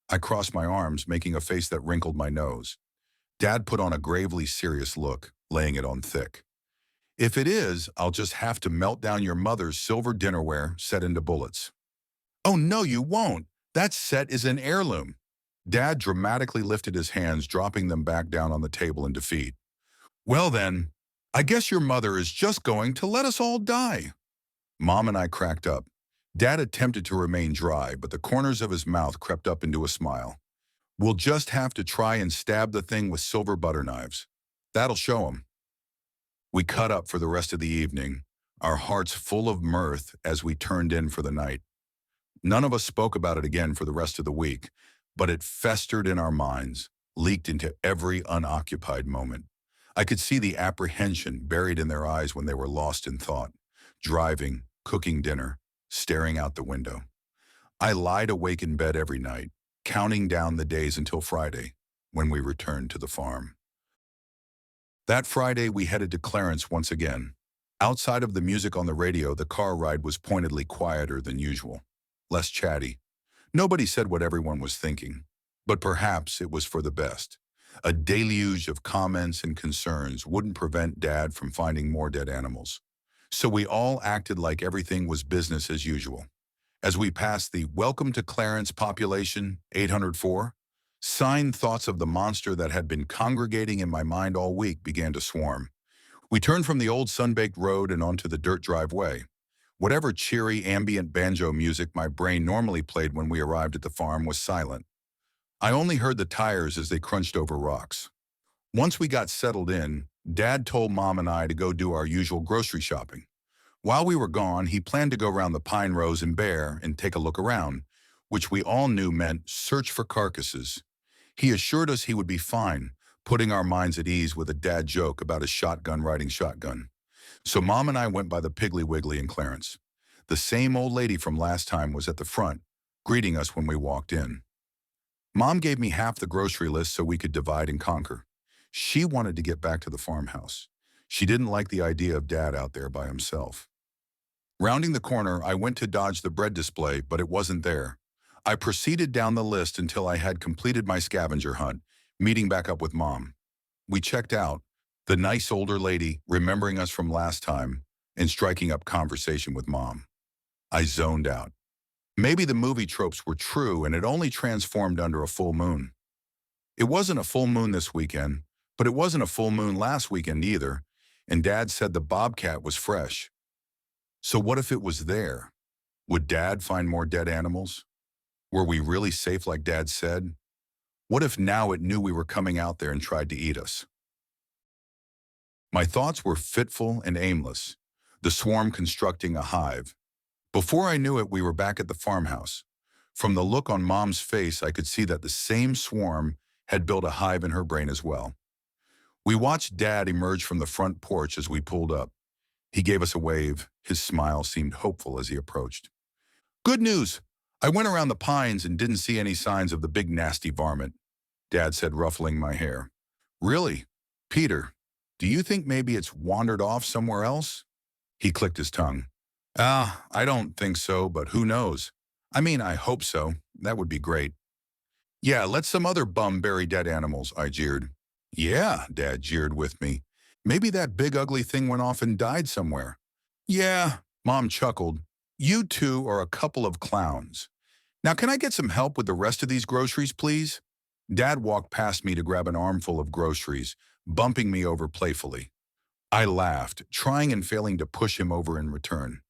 I crossed my arms, making a face that wrinkled my nose. Dad put on a gravely serious look, laying it on thick. If it is, I'll just have to melt down your mother's silver dinnerware set into bullets. Oh, no, you won't. That set is an heirloom. Dad dramatically lifted his hands, dropping them back down on the table in defeat. Well then, I guess your mother is just going to let us all die. Mom and I cracked up. Dad attempted to remain dry, but the corners of his mouth crept up into a smile. We'll just have to try and stab the thing with silver butter knives. That'll show him. We cut up for the rest of the evening, our hearts full of mirth as we turned in for the night. None of us spoke about it again for the rest of the week, but it festered in our minds, leaked into every unoccupied moment. I could see the apprehension buried in their eyes when they were lost in thought, driving, cooking dinner, staring out the window. I lied awake in bed every night, counting down the days until Friday, when we returned to the farm. That Friday, we headed to Clarence once again. Outside of the music on the radio, the car ride was pointedly quieter than usual, less chatty. Nobody said what everyone was thinking, but perhaps it was for the best. A deluge of comments and concerns wouldn't prevent Dad from finding more dead animals. So we all acted like everything was business as usual. As we passed the Welcome to Clarence population 804, sign thoughts of the monster that had been congregating in my mind all week began to swarm. We turned from the old sun-baked road and onto the dirt driveway. Whatever cheery ambient banjo music my brain normally played when we arrived at the farm was silent. I only heard the tires as they crunched over rocks. Once we got settled in, Dad told Mom and I to go do our usual grocery shopping. While we were gone, he planned to go around the Pine Rose and Bear and take a look around, which we all knew meant search for carcasses. He assured us he would be fine, putting our minds at ease with a dad joke about his shotgun riding shotgun. So Mom and I went by the Piggly Wiggly in Clarence. The same old lady from last time was at the front, greeting us when we walked in. Mom gave me half the grocery list so we could divide and conquer. She wanted to get back to the farmhouse. She didn't like the idea of Dad out there by himself. Rounding the corner, I went to dodge the bread display, but it wasn't there. I proceeded down the list until I had completed my scavenger hunt, meeting back up with Mom. We checked out, the nice older lady remembering us from last time and striking up conversation with Mom. I zoned out. Maybe the movie tropes were true and it only transformed under a full moon. It wasn't a full moon this weekend, but it wasn't a full moon last weekend either, and Dad said the bobcat was fresh. So what if it was there? Would Dad find more dead animals? Were we really safe like Dad said? What if now it knew we were coming out there and tried to eat us? My thoughts were fitful and aimless, the swarm constructing a hive. Before I knew it, we were back at the farmhouse. From the look on Mom's face, I could see that the same swarm had built a hive in her brain as well. We watched Dad emerge from the front porch as we pulled up. He gave us a wave. His smile seemed hopeful as he approached. Good news! I went around the pines and didn't see any signs of the big nasty varmint, Dad said, ruffling my hair. Really? Peter, do you think maybe it's wandered off somewhere else? He clicked his tongue. I don't think so, but who knows? I mean, I hope so. That would be great. Yeah, let some other bum bury dead animals, I jeered. Yeah, Dad jeered with me. Maybe that big ugly thing went off and died somewhere. Yeah, Mom chuckled. You two are a couple of clowns. Now can I get some help with the rest of these groceries, please? Dad walked past me to grab an armful of groceries, bumping me over playfully. I laughed, trying and failing to push him over in return.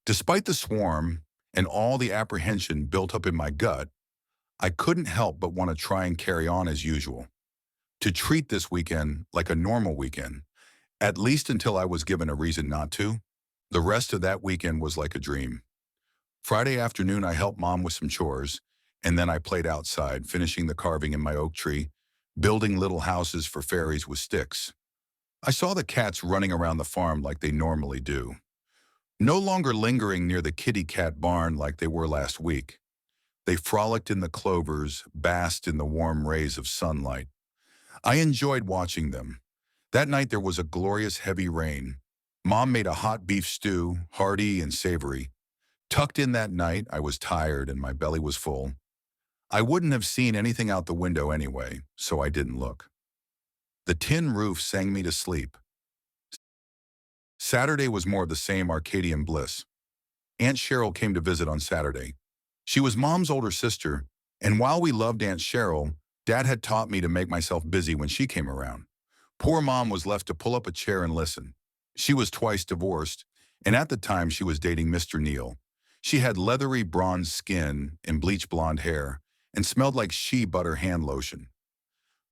Despite the swarm and all the apprehension built up in my gut, I couldn't help but want to try and carry on as usual. To treat this weekend like a normal weekend, At least until I was given a reason not to. The rest of that weekend was like a dream. Friday afternoon, I helped Mom with some chores, and then I played outside, finishing the carving in my oak tree, building little houses for fairies with sticks. I saw the cats running around the farm like they normally do, no longer lingering near the kitty cat barn like they were last week. They frolicked in the clovers, basked in the warm rays of sunlight. I enjoyed watching them. That night there was a glorious heavy rain. Mom made a hot beef stew, hearty and savory. Tucked in that night, I was tired and my belly was full. I wouldn't have seen anything out the window anyway, so I didn't look. The tin roof sang me to sleep. Saturday was more of the same Arcadian bliss. Aunt Cheryl came to visit on Saturday. She was Mom's older sister, and while we loved Aunt Cheryl, Dad had taught me to make myself busy when she came around. Poor Mom was left to pull up a chair and listen. She was twice divorced, and at the time she was dating Mr. Neal. She had leathery bronze skin and bleach blonde hair, and smelled like shea butter hand lotion.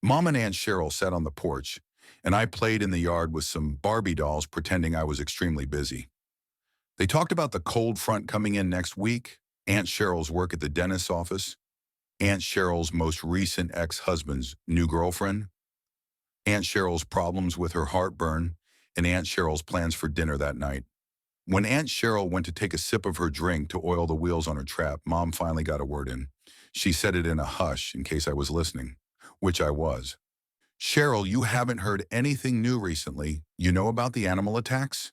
Mom and Aunt Cheryl sat on the porch, and I played in the yard with some Barbie dolls pretending I was extremely busy. They talked about the cold front coming in next week, Aunt Cheryl's work at the dentist's office, Aunt Cheryl's most recent ex-husband's new girlfriend, Aunt Cheryl's problems with her heartburn, and Aunt Cheryl's plans for dinner that night. When Aunt Cheryl went to take a sip of her drink to oil the wheels on her trap, Mom finally got a word in. She said it in a hush in case I was listening, which I was. "Cheryl, you haven't heard anything new recently. You know about the animal attacks?"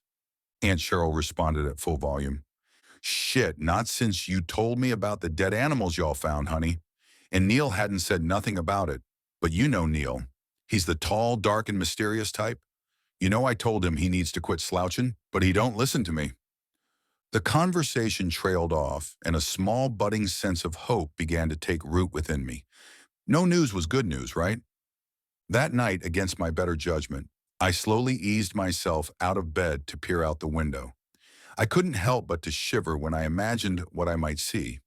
Aunt Cheryl responded at full volume. "Shit, not since you told me about the dead animals y'all found, honey." And Neil hadn't said nothing about it. But you know Neil. He's the tall, dark, and mysterious type. You know I told him he needs to quit slouching, but he don't listen to me. The conversation trailed off, and a small budding sense of hope began to take root within me. No news was good news, right? That night, against my better judgment, I slowly eased myself out of bed to peer out the window. I couldn't help but to shiver when I imagined what I might see.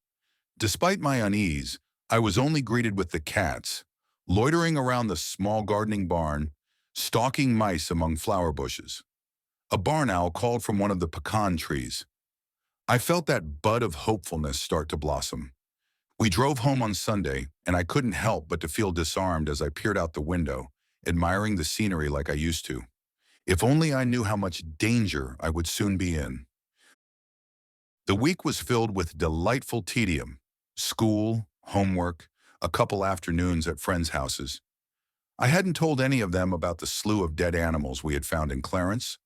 Despite my unease, I was only greeted with the cats, loitering around the small gardening barn, stalking mice among flower bushes. A barn owl called from one of the pecan trees. I felt that bud of hopefulness start to blossom. We drove home on Sunday, and I couldn't help but to feel disarmed as I peered out the window, admiring the scenery like I used to. If only I knew how much danger I would soon be in. The week was filled with delightful tedium: school, homework, a couple afternoons at friends' houses. I hadn't told any of them about the slew of dead animals we had found in Clarence,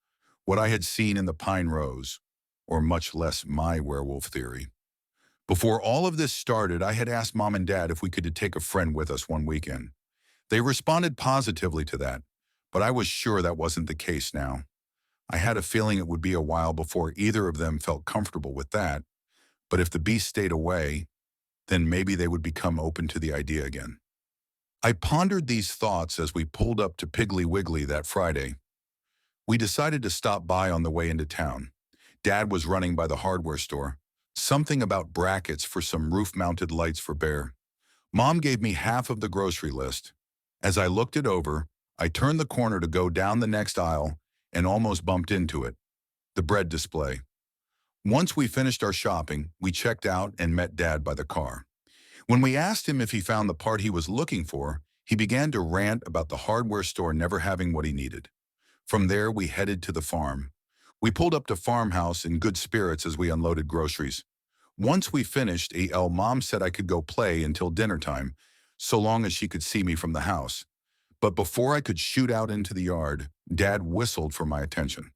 what I had seen in the Pine Rows, or much less my werewolf theory. Before all of this started, I had asked Mom and Dad if we could take a friend with us one weekend. They responded positively to that, but I was sure that wasn't the case now. I had a feeling it would be a while before either of them felt comfortable with that, but if the beast stayed away, then maybe they would become open to the idea again. I pondered these thoughts as we pulled up to Piggly Wiggly that Friday. We decided to stop by on the way into town. Dad was running by the hardware store. Something about brackets for some roof-mounted lights for Bear. Mom gave me half of the grocery list. As I looked it over, I turned the corner to go down the next aisle and almost bumped into it: the bread display. Once we finished our shopping, we checked out and met Dad by the car. When we asked him if he found the part he was looking for, he began to rant about the hardware store never having what he needed. From there, we headed to the farm. We pulled up to Farmhouse in good spirits as we unloaded groceries. Once we finished, Mom said I could go play until dinner time, so long as she could see me from the house. But before I could shoot out into the yard, Dad whistled for my attention.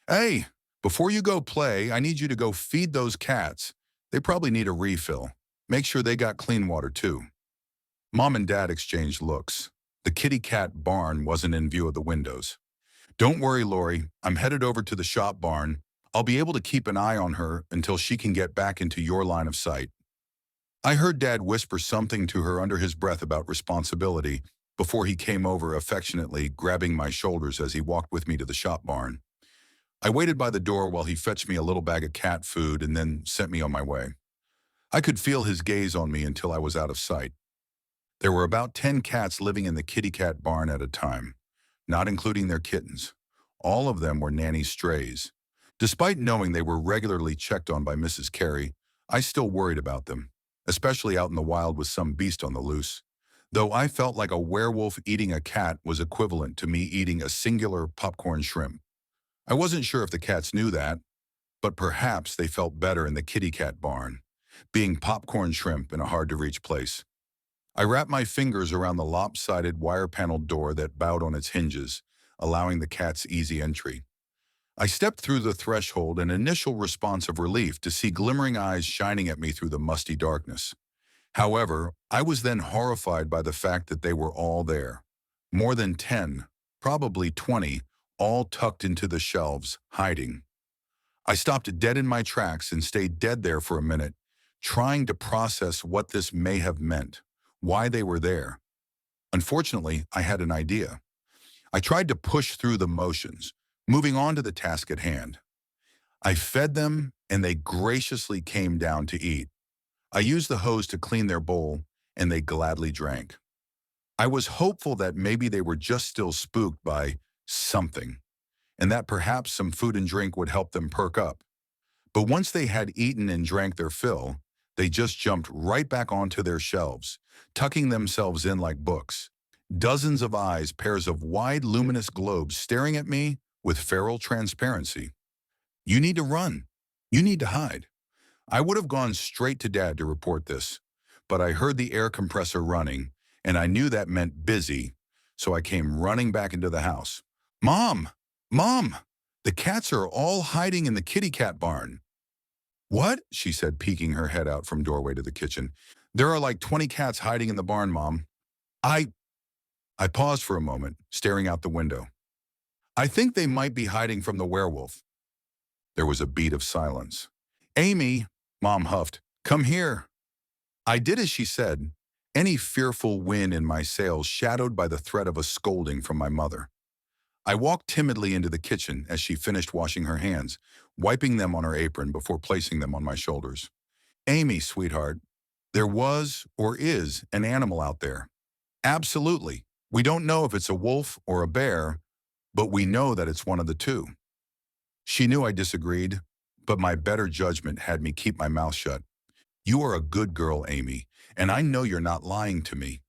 "Hey, before you go play, I need you to go feed those cats. They probably need a refill. Make sure they got clean water too." Mom and Dad exchanged looks. The kitty cat barn wasn't in view of the windows. "Don't worry, Lori. I'm headed over to the shop barn. I'll be able to keep an eye on her until she can get back into your line of sight." I heard Dad whisper something to her under his breath about responsibility before he came over affectionately, grabbing my shoulders as he walked with me to the shop barn. I waited by the door while he fetched me a little bag of cat food and then sent me on my way. I could feel his gaze on me until I was out of sight. There were about 10 cats living in the kitty cat barn at a time, not including their kittens. All of them were Nanny's strays. Despite knowing they were regularly checked on by Mrs. Carey, I still worried about them, especially out in the wild with some beast on the loose. Though I felt like a werewolf eating a cat was equivalent to me eating a singular popcorn shrimp. I wasn't sure if the cats knew that, but perhaps they felt better in the kitty cat barn, being popcorn shrimp in a hard-to-reach place. I wrapped my fingers around the lopsided wire-paneled door that bowed on its hinges, allowing the cat's easy entry. I stepped through the threshold, an initial response of relief to see glimmering eyes shining at me through the musty darkness. However, I was then horrified by the fact that they were all there. More than 10, probably 20, all tucked into the shelves, hiding. I stopped dead in my tracks and stayed dead there for a minute, trying to process what this may have meant, why they were there. Unfortunately, I had an idea. I tried to push through the motions, moving on to the task at hand. I fed them, and they graciously came down to eat. I used the hose to clean their bowl, and they gladly drank. I was hopeful that maybe they were just still spooked by something, and that perhaps some food and drink would help them perk up. But once they had eaten and drank their fill, they just jumped right back onto their shelves, tucking themselves in like books. Dozens of eyes, pairs of wide, luminous globes staring at me with feral transparency. You need to run. You need to hide. I would have gone straight to Dad to report this, but I heard the air compressor running, and I knew that meant busy, so I came running back into the house. Mom! Mom! The cats are all hiding in the kitty cat barn. What? She said, peeking her head out from doorway to the kitchen. There are like 20 cats hiding in the barn, Mom. I paused for a moment, staring out the window. I think they might be hiding from the werewolf. There was a beat of silence. Amy, Mom huffed, come here. I did as she said, any fearful wind in my sails shadowed by the threat of a scolding from my mother. I walked timidly into the kitchen as she finished washing her hands, wiping them on her apron before placing them on my shoulders. Amy, sweetheart, there was or is an animal out there. Absolutely. We don't know if it's a wolf or a bear, but we know that it's one of the two. She knew I disagreed, but my better judgment had me keep my mouth shut. You are a good girl, Amy, and I know you're not lying to me.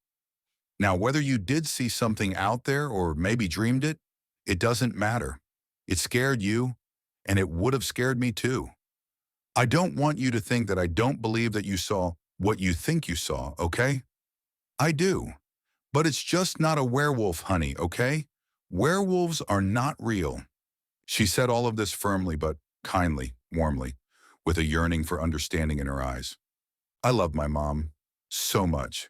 Now, whether you did see something out there or maybe dreamed it, it doesn't matter. It scared you, and it would have scared me too. I don't want you to think that I don't believe that you saw what you think you saw, okay? I do. But it's just not a werewolf, honey, okay? Werewolves are not real. She said all of this firmly but kindly, warmly, with a yearning for understanding in her eyes. I love my mom so much.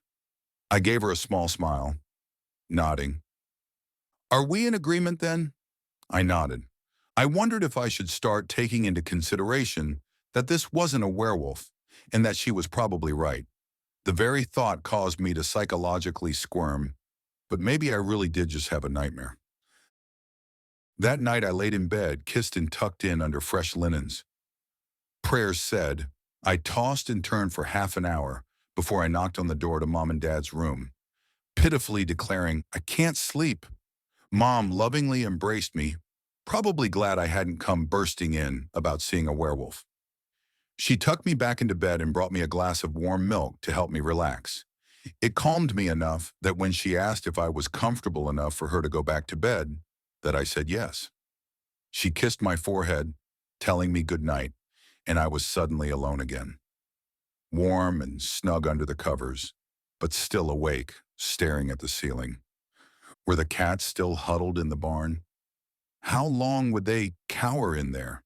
I gave her a small smile, nodding. Are we in agreement then? I nodded. I wondered if I should start taking into consideration that this wasn't a werewolf and that she was probably right. The very thought caused me to psychologically squirm, but maybe I really did just have a nightmare. That night I laid in bed, kissed and tucked in under fresh linens. Prayers said, I tossed and turned for half an hour before I knocked on the door to Mom and Dad's room, pitifully declaring, I can't sleep. Mom lovingly embraced me, probably glad I hadn't come bursting in about seeing a werewolf. She tucked me back into bed and brought me a glass of warm milk to help me relax. It calmed me enough that when she asked if I was comfortable enough for her to go back to bed, that I said yes. She kissed my forehead, telling me good night, and I was suddenly alone again. Warm and snug under the covers, but still awake, staring at the ceiling. Were the cats still huddled in the barn? How long would they cower in there?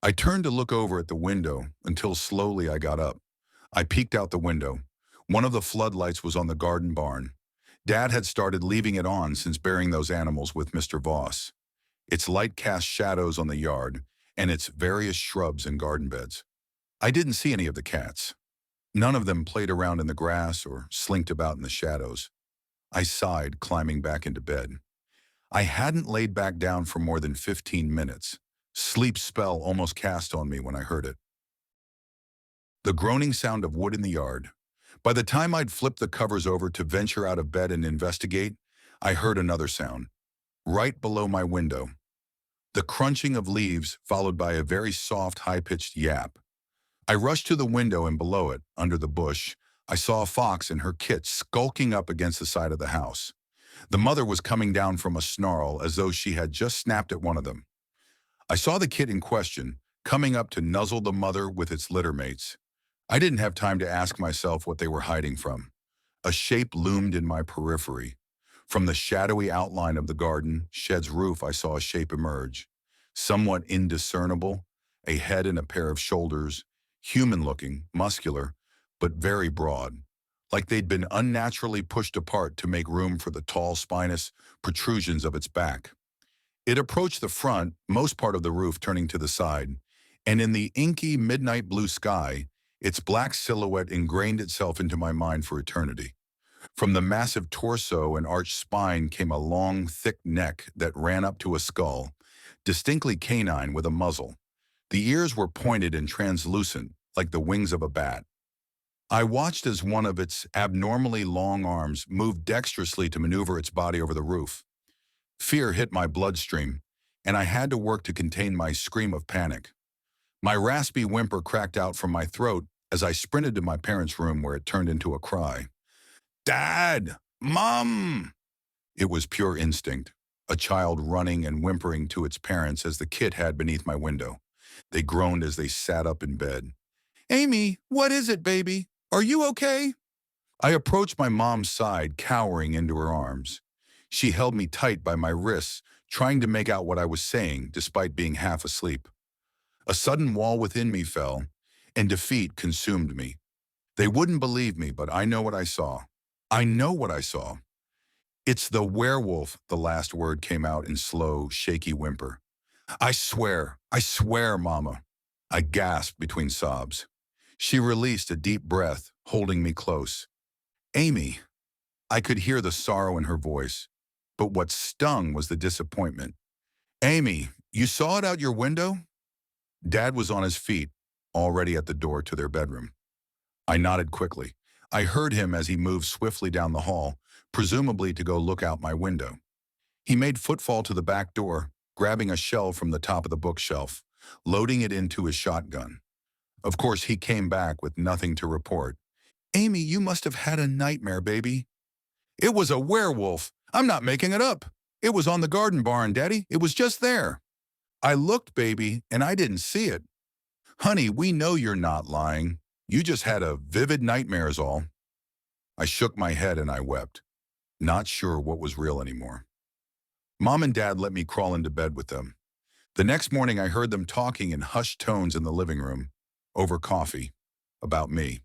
I turned to look over at the window until slowly I got up. I peeked out the window. One of the floodlights was on the garden barn. Dad had started leaving it on since burying those animals with Mr. Voss. Its light cast shadows on the yard and its various shrubs and garden beds. I didn't see any of the cats. None of them played around in the grass or slinked about in the shadows. I sighed, climbing back into bed. I hadn't laid back down for more than 15 minutes. Sleep spell almost cast on me when I heard it. The groaning sound of wood in the yard. By the time I'd flipped the covers over to venture out of bed and investigate, I heard another sound, right below my window. the crunching of leaves followed by a very soft, high-pitched yap. I rushed to the window and below it, under the bush, I saw a fox and her kit skulking up against the side of the house. The mother was coming down from a snarl as though she had just snapped at one of them. I saw the kit in question, coming up to nuzzle the mother with its litter mates. I didn't have time to ask myself what they were hiding from. A shape loomed in my periphery. From the shadowy outline of the garden shed's roof, I saw a shape emerge. Somewhat indiscernible, a head and a pair of shoulders, human-looking, muscular, but very broad, like they'd been unnaturally pushed apart to make room for the tall, spinous protrusions of its back. It approached the front, most part of the roof turning to the side, and in the inky midnight blue sky, its black silhouette ingrained itself into my mind for eternity. From the massive torso and arched spine came a long, thick neck that ran up to a skull, distinctly canine with a muzzle. The ears were pointed and translucent, like the wings of a bat. I watched as one of its abnormally long arms moved dexterously to maneuver its body over the roof. Fear hit my bloodstream, and I had to work to contain my scream of panic. My raspy whimper cracked out from my throat as I sprinted to my parents' room where it turned into a cry. "Dad! Mom!" It was pure instinct, a child running and whimpering to its parents as the kid had beneath my window. They groaned as they sat up in bed. "Amy, what is it, baby? Are you okay?" I approached my mom's side, cowering into her arms. She held me tight by my wrists, trying to make out what I was saying, despite being half asleep. A sudden wall within me fell, and defeat consumed me. They wouldn't believe me, but I know what I saw. I know what I saw. "It's the werewolf," the last word came out in slow, shaky whimper. I swear, Mama." I gasped between sobs. She released a deep breath, holding me close. "Amy." I could hear the sorrow in her voice, but what stung was the disappointment. "Amy, you saw it out your window?" Dad was on his feet, already at the door to their bedroom. I nodded quickly. I heard him as he moved swiftly down the hall, presumably to go look out my window. He made footfall to the back door, grabbing a shell from the top of the bookshelf, loading it into his shotgun. Of course, he came back with nothing to report. "Amy, you must have had a nightmare, baby." "It was a werewolf. I'm not making it up. It was on the garden barn, Daddy. It was just there." "I looked, baby, and I didn't see it." "Honey, we know you're not lying. You just had a vivid nightmare is all." I shook my head and I wept, not sure what was real anymore. Mom and Dad let me crawl into bed with them. The next morning I heard them talking in hushed tones in the living room, over coffee, about me.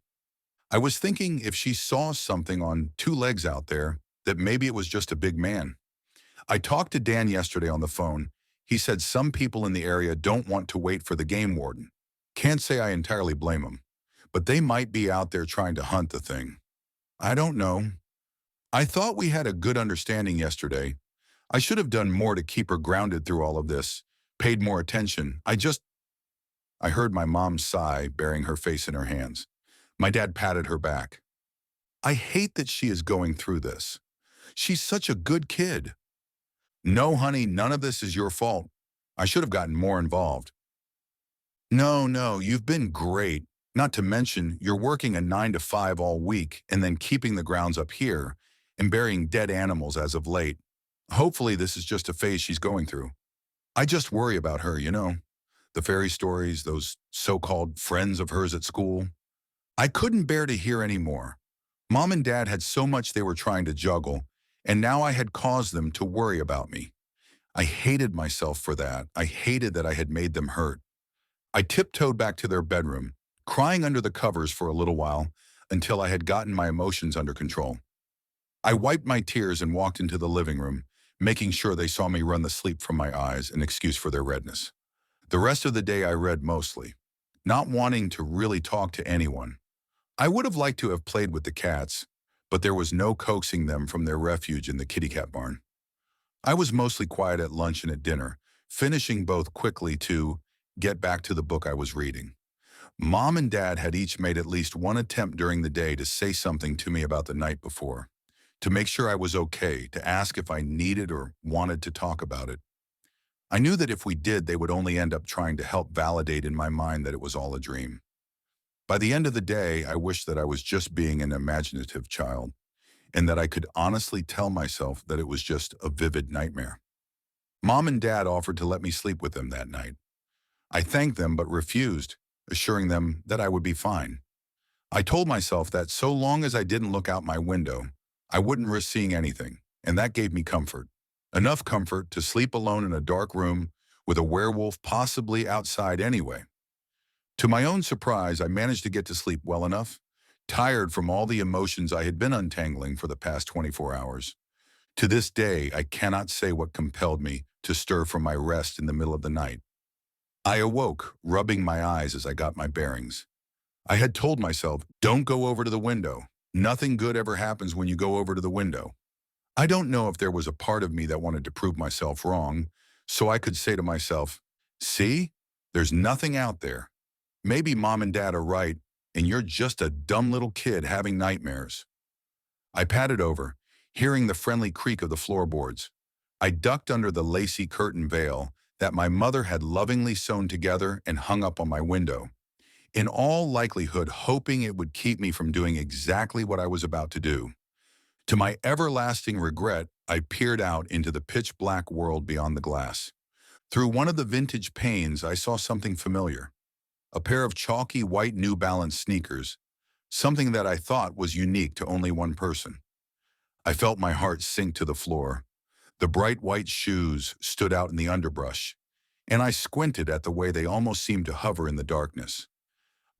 I was thinking if she saw something on two legs out there, that maybe it was just a big man. I talked to Dan yesterday on the phone. He said some people in the area don't want to wait for the game warden. Can't say I entirely blame them, but they might be out there trying to hunt the thing. I don't know. I thought we had a good understanding yesterday. I should have done more to keep her grounded through all of this, paid more attention. I heard my mom sigh, burying her face in her hands. My dad patted her back. "I hate that she is going through this. She's such a good kid." "No, honey, none of this is your fault. I should have gotten more involved." No, you've been great. Not to mention, you're working a 9 to 5 all week and then keeping the grounds up here and burying dead animals as of late. Hopefully this is just a phase she's going through. I just worry about her, you know. The fairy stories, those so-called friends of hers at school. I couldn't bear to hear any more. Mom and Dad had so much they were trying to juggle, and now I had caused them to worry about me. I hated myself for that. I hated that I had made them hurt. I tiptoed back to their bedroom, crying under the covers for a little while until I had gotten my emotions under control. I wiped my tears and walked into the living room, making sure they saw me run the sleep from my eyes, an excuse for their redness. The rest of the day I read mostly, not wanting to really talk to anyone. I would have liked to have played with the cats, but there was no coaxing them from their refuge in the kitty cat barn. I was mostly quiet at lunch and at dinner, finishing both quickly to get back to the book I was reading. Mom and Dad had each made at least one attempt during the day to say something to me about the night before, to make sure I was okay, to ask if I needed or wanted to talk about it. I knew that if we did, they would only end up trying to help validate in my mind that it was all a dream. By the end of the day, I wished that I was just being an imaginative child, and that I could honestly tell myself that it was just a vivid nightmare. Mom and Dad offered to let me sleep with them that night. I thanked them but refused, assuring them that I would be fine. I told myself that so long as I didn't look out my window, I wouldn't risk seeing anything, and that gave me comfort. Enough comfort to sleep alone in a dark room with a werewolf possibly outside anyway. To my own surprise, I managed to get to sleep well enough, tired from all the emotions I had been untangling for the past 24 hours. To this day, I cannot say what compelled me to stir from my rest in the middle of the night. I awoke, rubbing my eyes as I got my bearings. I had told myself, don't go over to the window. Nothing good ever happens when you go over to the window. I don't know if there was a part of me that wanted to prove myself wrong, so I could say to myself, see, there's nothing out there. Maybe Mom and Dad are right, and you're just a dumb little kid having nightmares. I padded over, hearing the friendly creak of the floorboards. I ducked under the lacy curtain veil that my mother had lovingly sewn together and hung up on my window, in all likelihood hoping it would keep me from doing exactly what I was about to do. To my everlasting regret, I peered out into the pitch-black world beyond the glass. Through one of the vintage panes, I saw something familiar. A pair of chalky white New Balance sneakers, something that I thought was unique to only one person. I felt my heart sink to the floor. The bright white shoes stood out in the underbrush, and I squinted at the way they almost seemed to hover in the darkness.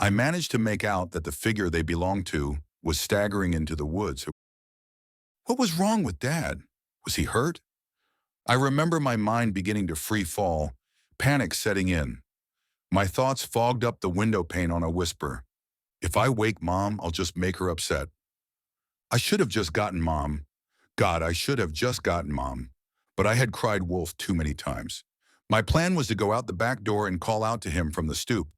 I managed to make out that the figure they belonged to was staggering into the woods. What was wrong with Dad? Was he hurt? I remember my mind beginning to free fall, panic setting in. My thoughts fogged up the window pane on a whisper. If I wake Mom, I'll just make her upset. I should have just gotten Mom. God, I should have just gotten Mom. But I had cried wolf too many times. My plan was to go out the back door and call out to him from the stoop.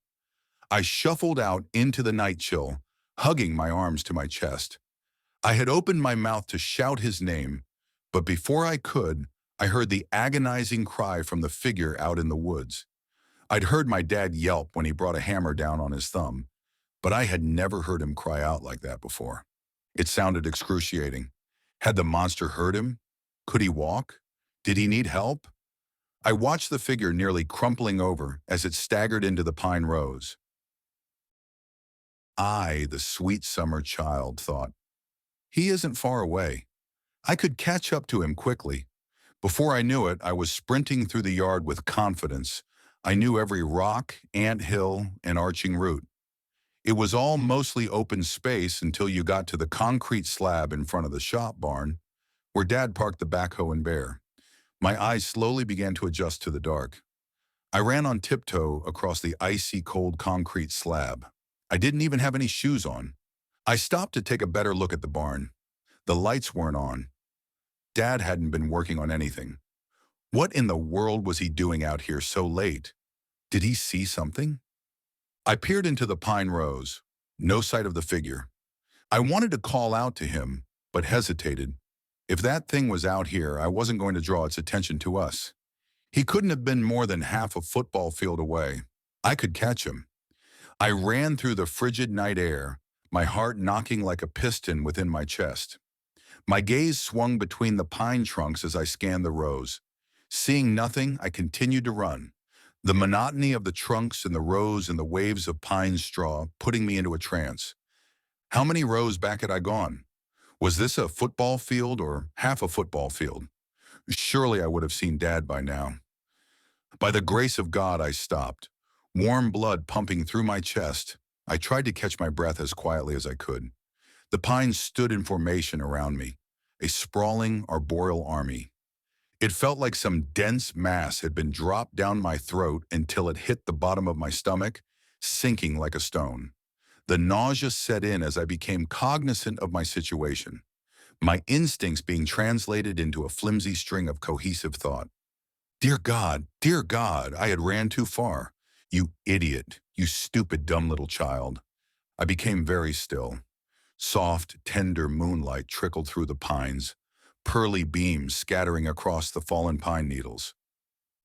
I shuffled out into the night chill, hugging my arms to my chest. I had opened my mouth to shout his name, but before I could, I heard the agonizing cry from the figure out in the woods. I'd heard my dad yelp when he brought a hammer down on his thumb, but I had never heard him cry out like that before. It sounded excruciating. Had the monster hurt him? Could he walk? Did he need help? I watched the figure nearly crumpling over as it staggered into the pine rows. I, the sweet summer child, thought, he isn't far away. I could catch up to him quickly. Before I knew it, I was sprinting through the yard with confidence. I knew every rock, ant hill, and arching root. It was all mostly open space until you got to the concrete slab in front of the shop barn, where Dad parked the backhoe and bear. My eyes slowly began to adjust to the dark. I ran on tiptoe across the icy cold concrete slab. I didn't even have any shoes on. I stopped to take a better look at the barn. The lights weren't on. Dad hadn't been working on anything. What in the world was he doing out here so late? Did he see something? I peered into the pine rows. No sight of the figure. I wanted to call out to him, but hesitated. If that thing was out here, I wasn't going to draw its attention to us. He couldn't have been more than half a football field away. I could catch him. I ran through the frigid night air, my heart knocking like a piston within my chest. My gaze swung between the pine trunks as I scanned the rows. Seeing nothing, I continued to run. The monotony of the trunks and the rows and the waves of pine straw putting me into a trance. How many rows back had I gone? Was this a football field or half a football field? Surely I would have seen Dad by now. By the grace of God, I stopped. Warm blood pumping through my chest, I tried to catch my breath as quietly as I could. The pines stood in formation around me, a sprawling arboreal army. It felt like some dense mass had been dropped down my throat until it hit the bottom of my stomach, sinking like a stone. The nausea set in as I became cognizant of my situation, my instincts being translated into a flimsy string of cohesive thought. Dear God, I had ran too far. You idiot, you stupid, dumb little child. I became very still. Soft, tender moonlight trickled through the pines, pearly beams scattering across the fallen pine needles.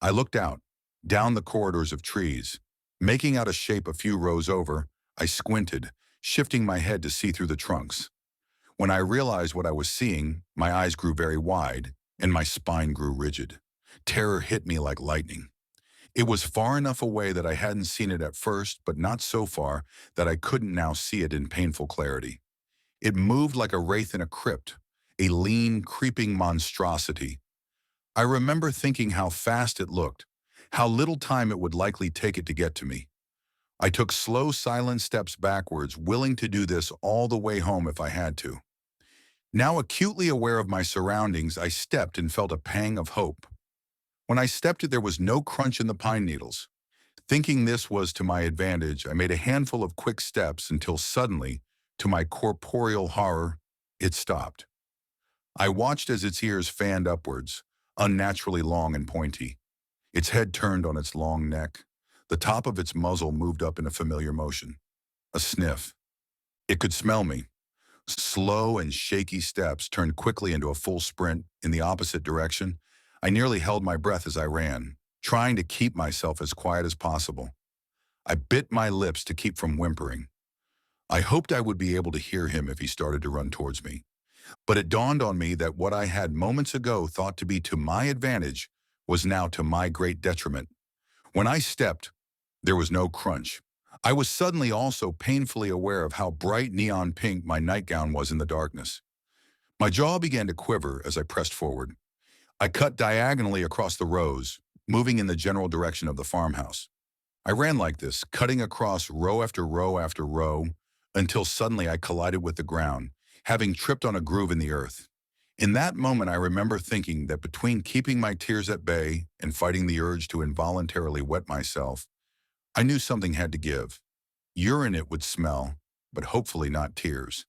I looked out, down the corridors of trees. Making out a shape a few rows over, I squinted, shifting my head to see through the trunks. When I realized what I was seeing, my eyes grew very wide, and my spine grew rigid. Terror hit me like lightning. It was far enough away that I hadn't seen it at first, but not so far that I couldn't now see it in painful clarity. It moved like a wraith in a crypt, a lean, creeping monstrosity. I remember thinking how fast it looked, how little time it would likely take it to get to me. I took slow, silent steps backwards, willing to do this all the way home if I had to. Now acutely aware of my surroundings, I stepped and felt a pang of hope. When I stepped, there was no crunch in the pine needles. Thinking this was to my advantage, I made a handful of quick steps until suddenly, to my corporeal horror, it stopped. I watched as its ears fanned upwards, unnaturally long and pointy. Its head turned on its long neck. The top of its muzzle moved up in a familiar motion. A sniff. It could smell me. Slow and shaky steps turned quickly into a full sprint in the opposite direction. I nearly held my breath as I ran, trying to keep myself as quiet as possible. I bit my lips to keep from whimpering. I hoped I would be able to hear him if he started to run towards me. But it dawned on me that what I had moments ago thought to be to my advantage was now to my great detriment. When I stepped, there was no crunch. I was suddenly also painfully aware of how bright neon pink my nightgown was in the darkness. My jaw began to quiver as I pressed forward. I cut diagonally across the rows, moving in the general direction of the farmhouse. I ran like this, cutting across row after row after row, until suddenly I collided with the ground, having tripped on a groove in the earth. In that moment, I remember thinking that between keeping my tears at bay and fighting the urge to involuntarily wet myself, I knew something had to give. Urine it would smell, but hopefully not tears.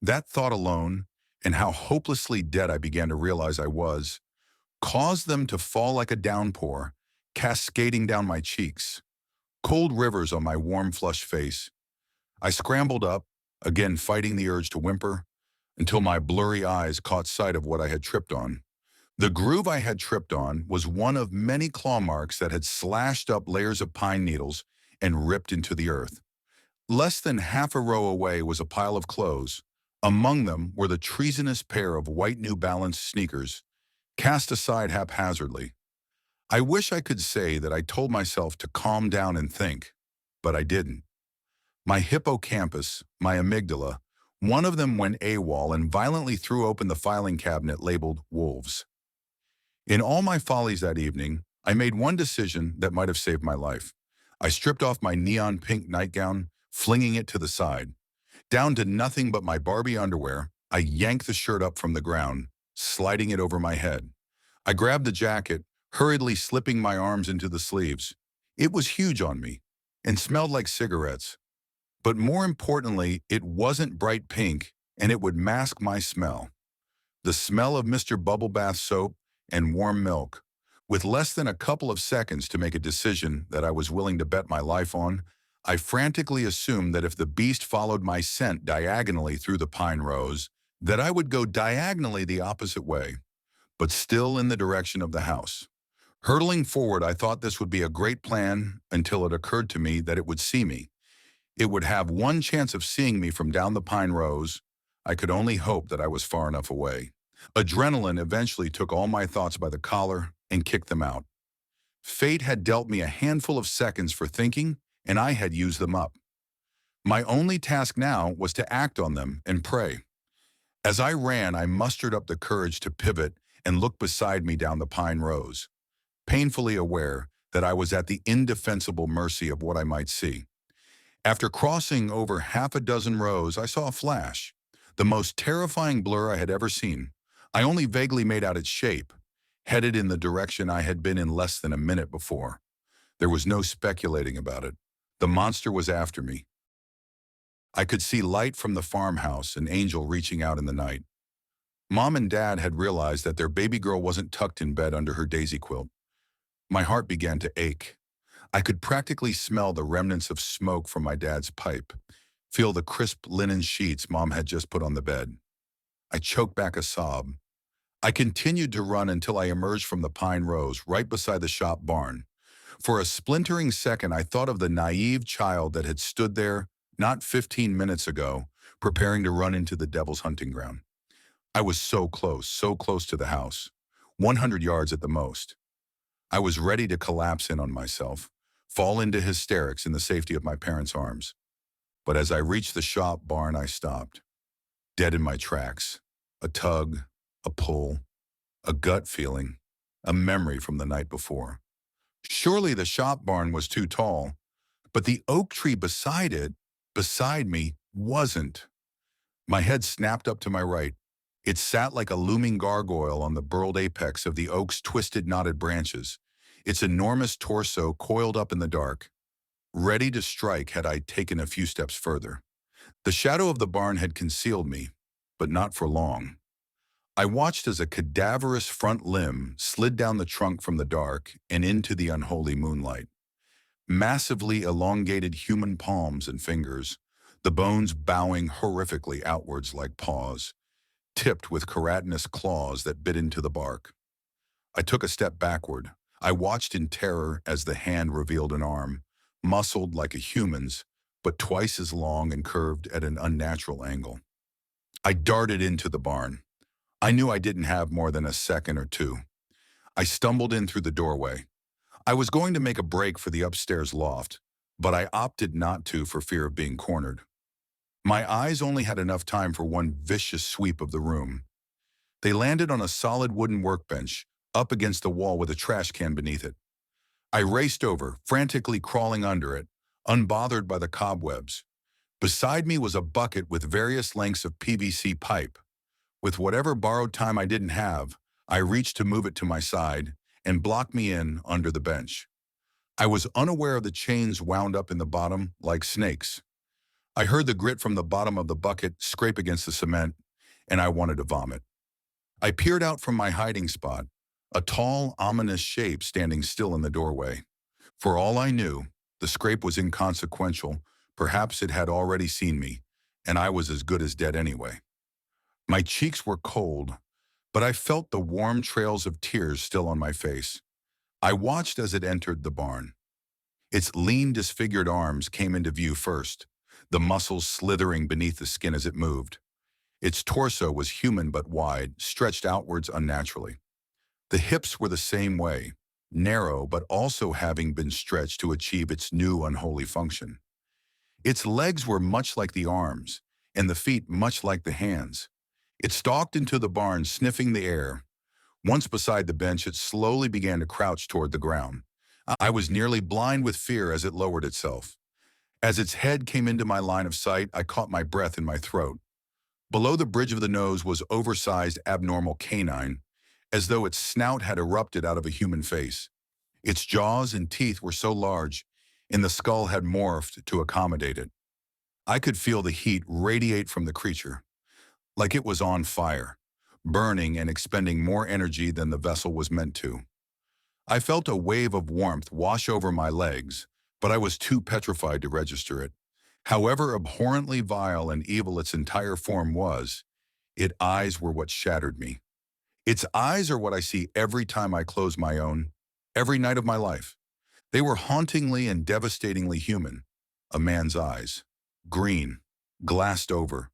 That thought alone, and how hopelessly dead I began to realize I was, caused them to fall like a downpour, cascading down my cheeks, cold rivers on my warm, flushed face. I scrambled up, again fighting the urge to whimper, until my blurry eyes caught sight of what I had tripped on. The groove I had tripped on was one of many claw marks that had slashed up layers of pine needles and ripped into the earth. Less than half a row away was a pile of clothes. Among them were the treasonous pair of white New Balance sneakers, cast aside haphazardly. I wish I could say that I told myself to calm down and think, but I didn't. My hippocampus, my amygdala, one of them went AWOL and violently threw open the filing cabinet labeled Wolves. In all my follies that evening, I made one decision that might have saved my life. I stripped off my neon pink nightgown, flinging it to the side. Down to nothing but my Barbie underwear, I yanked the shirt up from the ground, sliding it over my head. I grabbed the jacket, hurriedly slipping my arms into the sleeves. It was huge on me and smelled like cigarettes. But more importantly, it wasn't bright pink, and it would mask my smell. The smell of Mr. Bubble Bath soap and warm milk. With less than a couple of seconds to make a decision that I was willing to bet my life on, I frantically assumed that if the beast followed my scent diagonally through the pine rows, that I would go diagonally the opposite way, but still in the direction of the house. Hurtling forward, I thought this would be a great plan until it occurred to me that it would see me. It would have one chance of seeing me from down the pine rows. I could only hope that I was far enough away. Adrenaline eventually took all my thoughts by the collar and kicked them out. Fate had dealt me a handful of seconds for thinking, and I had used them up. My only task now was to act on them and pray. As I ran, I mustered up the courage to pivot and look beside me down the pine rows, painfully aware that I was at the indefensible mercy of what I might see. After crossing over half a dozen rows, I saw a flash, the most terrifying blur I had ever seen. I only vaguely made out its shape, headed in the direction I had been in less than a minute before. There was no speculating about it. The monster was after me. I could see light from the farmhouse, an angel reaching out in the night. Mom and Dad had realized that their baby girl wasn't tucked in bed under her daisy quilt. My heart began to ache. I could practically smell the remnants of smoke from my dad's pipe, feel the crisp linen sheets Mom had just put on the bed. I choked back a sob. I continued to run until I emerged from the pine rows right beside the shop barn. For a splintering second, I thought of the naive child that had stood there not 15 minutes ago, preparing to run into the devil's hunting ground. I was so close to the house, 100 yards at the most. I was ready to collapse in on myself, fall into hysterics in the safety of my parents' arms. But as I reached the shop barn, I stopped, dead in my tracks. A tug, a pull, a gut feeling, a memory from the night before. Surely the shop barn was too tall, but the oak tree beside me, wasn't. My head snapped up to my right. It sat like a looming gargoyle on the burled apex of the oak's twisted, knotted branches, its enormous torso coiled up in the dark, ready to strike had I taken a few steps further. The shadow of the barn had concealed me, but not for long. I watched as a cadaverous front limb slid down the trunk from the dark and into the unholy moonlight. Massively elongated human palms and fingers, the bones bowing horrifically outwards like paws, tipped with keratinous claws that bit into the bark. I took a step backward. I watched in terror as the hand revealed an arm, muscled like a human's, but twice as long and curved at an unnatural angle. I darted into the barn. I knew I didn't have more than a second or two. I stumbled in through the doorway. I was going to make a break for the upstairs loft, but I opted not to for fear of being cornered. My eyes only had enough time for one vicious sweep of the room. They landed on a solid wooden workbench, up against the wall with a trash can beneath it. I raced over, frantically crawling under it, unbothered by the cobwebs. Beside me was a bucket with various lengths of PVC pipe. With whatever borrowed time I didn't have, I reached to move it to my side and block me in under the bench. I was unaware of the chains wound up in the bottom like snakes. I heard the grit from the bottom of the bucket scrape against the cement, and I wanted to vomit. I peered out from my hiding spot, a tall, ominous shape standing still in the doorway. For all I knew, the scrape was inconsequential. Perhaps it had already seen me, and I was as good as dead anyway. My cheeks were cold, but I felt the warm trails of tears still on my face. I watched as it entered the barn. Its lean, disfigured arms came into view first, the muscles slithering beneath the skin as it moved. Its torso was human but wide, stretched outwards unnaturally. The hips were the same way, narrow but also having been stretched to achieve its new unholy function. Its legs were much like the arms, and the feet much like the hands. It stalked into the barn, sniffing the air. Once beside the bench, it slowly began to crouch toward the ground. I was nearly blind with fear as it lowered itself. As its head came into my line of sight, I caught my breath in my throat. Below the bridge of the nose was oversized abnormal canine, as though its snout had erupted out of a human face. Its jaws and teeth were so large, and the skull had morphed to accommodate it. I could feel the heat radiate from the creature, like it was on fire, burning and expending more energy than the vessel was meant to. I felt a wave of warmth wash over my legs, but I was too petrified to register it. However abhorrently vile and evil its entire form was, its eyes were what shattered me. Its eyes are what I see every time I close my own, every night of my life. They were hauntingly and devastatingly human. A man's eyes. Green, glassed over.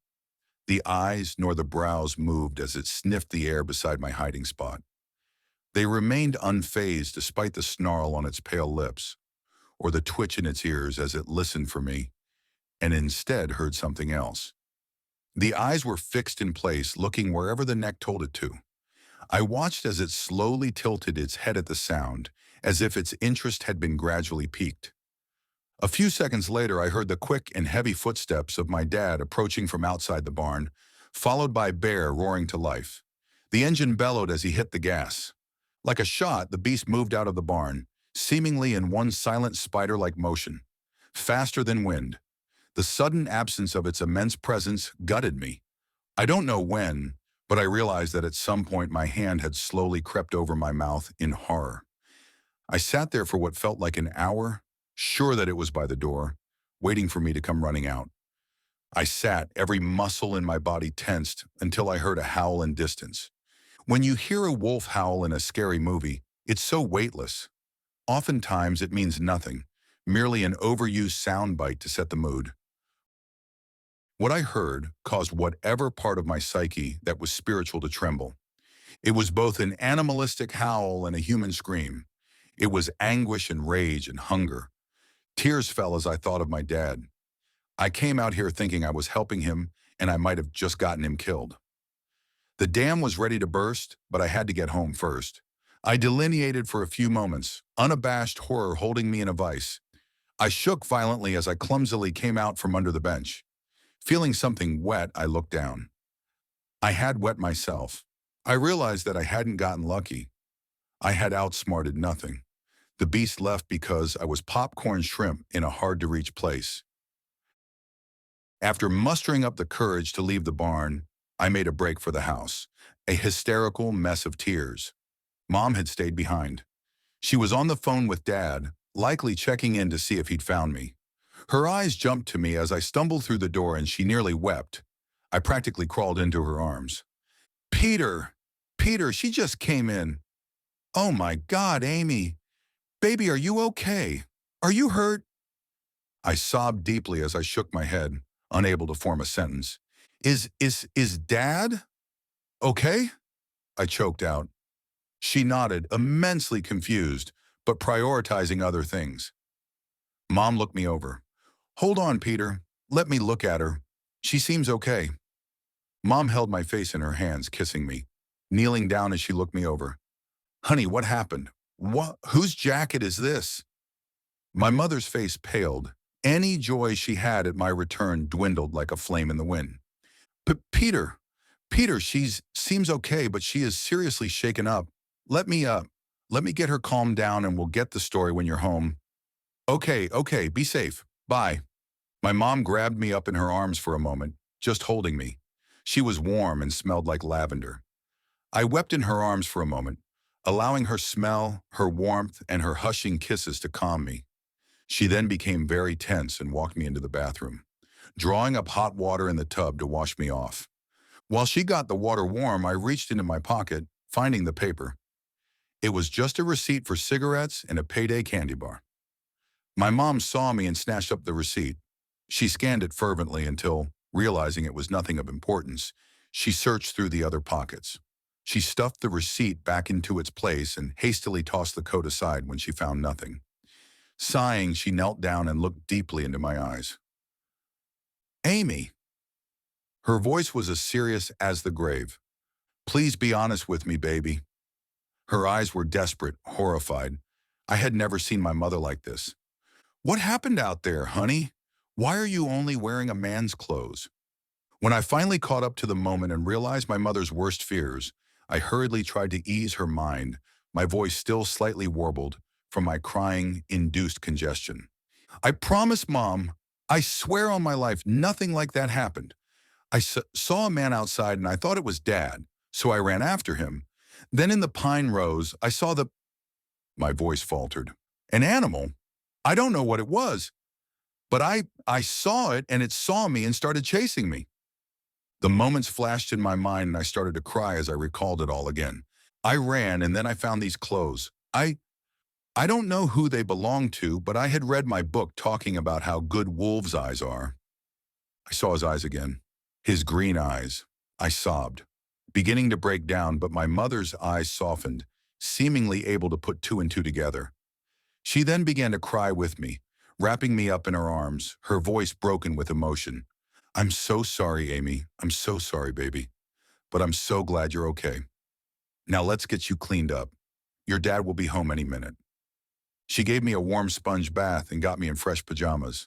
The eyes nor the brows moved as it sniffed the air beside my hiding spot. They remained unfazed despite the snarl on its pale lips, or the twitch in its ears as it listened for me, and instead heard something else. The eyes were fixed in place, looking wherever the neck told it to. I watched as it slowly tilted its head at the sound, as if its interest had been gradually piqued. A few seconds later, I heard the quick and heavy footsteps of my dad approaching from outside the barn, followed by Bear roaring to life. The engine bellowed as he hit the gas. Like a shot, the beast moved out of the barn, seemingly in one silent spider-like motion, faster than wind. The sudden absence of its immense presence gutted me. I don't know when, but I realized that at some point my hand had slowly crept over my mouth in horror. I sat there for what felt like an hour, sure that it was by the door, waiting for me to come running out. I sat, every muscle in my body tensed, until I heard a howl in distance. When you hear a wolf howl in a scary movie, it's so weightless. Oftentimes it means nothing, merely an overused soundbite to set the mood. What I heard caused whatever part of my psyche that was spiritual to tremble. It was both an animalistic howl and a human scream. It was anguish and rage and hunger. Tears fell as I thought of my dad. I came out here thinking I was helping him, and I might have just gotten him killed. The dam was ready to burst, but I had to get home first. I delineated for a few moments, unabashed horror holding me in a vice. I shook violently as I clumsily came out from under the bench. Feeling something wet, I looked down. I had wet myself. I realized that I hadn't gotten lucky. I had outsmarted nothing. The beast left because I was popcorn shrimp in a hard-to-reach place. After mustering up the courage to leave the barn, I made a break for the house, a hysterical mess of tears. Mom had stayed behind. She was on the phone with Dad, likely checking in to see if he'd found me. Her eyes jumped to me as I stumbled through the door and she nearly wept. I practically crawled into her arms. Peter! Peter, she just came in. Oh my God, Amy! Baby, are you okay? Are you hurt? I sobbed deeply as I shook my head, unable to form a sentence. Is Dad okay? I choked out. She nodded, immensely confused, but prioritizing other things. Mom looked me over. Hold on, Peter. Let me look at her. She seems okay. Mom held my face in her hands, kissing me, kneeling down as she looked me over. Honey, what happened? What? Whose jacket is this? My mother's face paled. Any joy she had at my return dwindled like a flame in the wind. Peter, seems okay, but she is seriously shaken up. Let me get her calmed down and we'll get the story when you're home. Okay, be safe. Bye. My mom grabbed me up in her arms for a moment, just holding me. She was warm and smelled like lavender. I wept in her arms for a moment, allowing her smell, her warmth, and her hushing kisses to calm me. She then became very tense and walked me into the bathroom, drawing up hot water in the tub to wash me off. While she got the water warm, I reached into my pocket, finding the paper. It was just a receipt for cigarettes and a payday candy bar. My mom saw me and snatched up the receipt. She scanned it fervently until, realizing it was nothing of importance, she searched through the other pockets. She stuffed the receipt back into its place and hastily tossed the coat aside when she found nothing. Sighing, she knelt down and looked deeply into my eyes. Amy. Her voice was as serious as the grave. Please be honest with me, baby. Her eyes were desperate, horrified. I had never seen my mother like this. What happened out there, honey? Why are you only wearing a man's clothes? When I finally caught up to the moment and realized my mother's worst fears, I hurriedly tried to ease her mind, my voice still slightly warbled from my crying-induced congestion. I promise, Mom, I swear on my life, nothing like that happened. I saw a man outside and I thought it was Dad, so I ran after him. Then in the pine rows, I saw my voice faltered. An animal? I don't know what it was, but I saw it and it saw me and started chasing me. The moments flashed in my mind and I started to cry as I recalled it all again. I ran and then I found these clothes. I don't know who they belonged to, but I had read my book talking about how good wolves' eyes are. I saw his eyes again. His green eyes. I sobbed, beginning to break down, but my mother's eyes softened, seemingly able to put two and two together. She then began to cry with me, wrapping me up in her arms, her voice broken with emotion. I'm so sorry, Amy. I'm so sorry, baby. But I'm so glad you're okay. Now let's get you cleaned up. Your dad will be home any minute. She gave me a warm sponge bath and got me in fresh pajamas.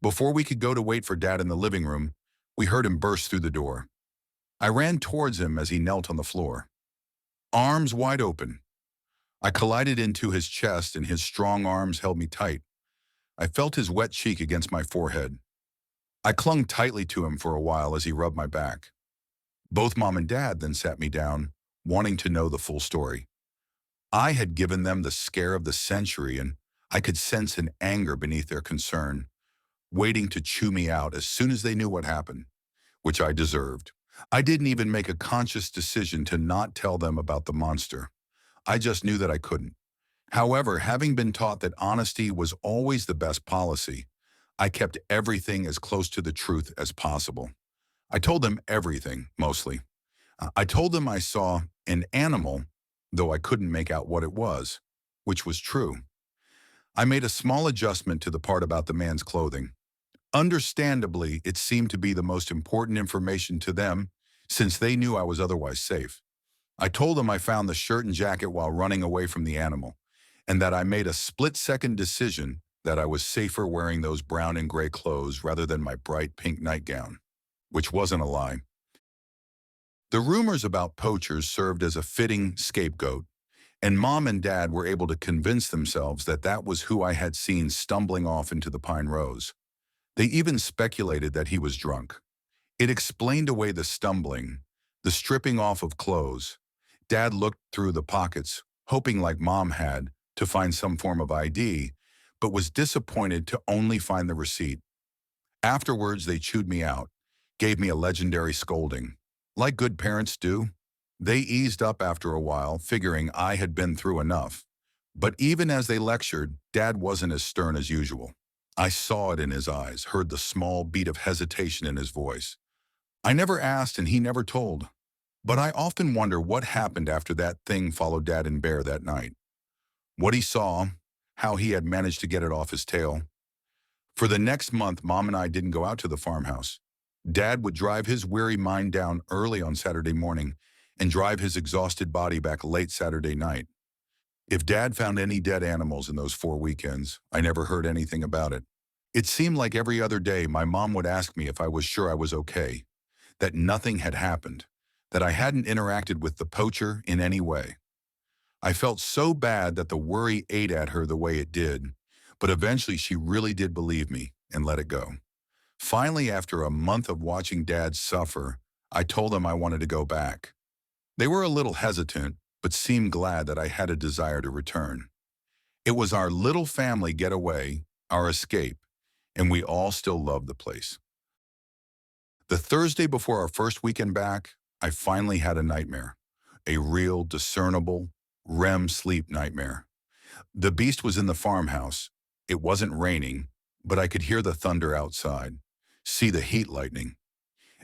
Before we could go to wait for Dad in the living room, we heard him burst through the door. I ran towards him as he knelt on the floor, arms wide open. I collided into his chest and his strong arms held me tight. I felt his wet cheek against my forehead. I clung tightly to him for a while as he rubbed my back. Both Mom and Dad then sat me down, wanting to know the full story. I had given them the scare of the century, and I could sense an anger beneath their concern, waiting to chew me out as soon as they knew what happened, which I deserved. I didn't even make a conscious decision to not tell them about the monster. I just knew that I couldn't. However, having been taught that honesty was always the best policy, I kept everything as close to the truth as possible. I told them everything, mostly. I told them I saw an animal, though I couldn't make out what it was, which was true. I made a small adjustment to the part about the man's clothing. Understandably, it seemed to be the most important information to them, since they knew I was otherwise safe. I told them I found the shirt and jacket while running away from the animal, and that I made a split-second decision that I was safer wearing those brown and gray clothes rather than my bright pink nightgown, which wasn't a lie. The rumors about poachers served as a fitting scapegoat, and Mom and Dad were able to convince themselves that that was who I had seen stumbling off into the pine rows. They even speculated that he was drunk. It explained away the stumbling, the stripping off of clothes. Dad looked through the pockets, hoping like Mom had, to find some form of ID, but was disappointed to only find the receipt. Afterwards, they chewed me out, gave me a legendary scolding. Like good parents do, they eased up after a while, figuring I had been through enough. But even as they lectured, Dad wasn't as stern as usual. I saw it in his eyes, heard the small beat of hesitation in his voice. I never asked and he never told. But I often wonder what happened after that thing followed Dad and Bear that night. What he saw, how he had managed to get it off his tail. For the next month, Mom and I didn't go out to the farmhouse. Dad would drive his weary mind down early on Saturday morning and drive his exhausted body back late Saturday night. If Dad found any dead animals in those 4 weekends, I never heard anything about it. It seemed like every other day my mom would ask me if I was sure I was okay, that nothing had happened, that I hadn't interacted with the poacher in any way. I felt so bad that the worry ate at her the way it did, but eventually she really did believe me and let it go. Finally, after a month of watching Dad suffer, I told them I wanted to go back. They were a little hesitant, but seemed glad that I had a desire to return. It was our little family getaway, our escape, and we all still loved the place. The Thursday before our first weekend back, I finally had a nightmare. A real, discernible, REM sleep nightmare. The beast was in the farmhouse. It wasn't raining, but I could hear the thunder outside, see the heat lightning.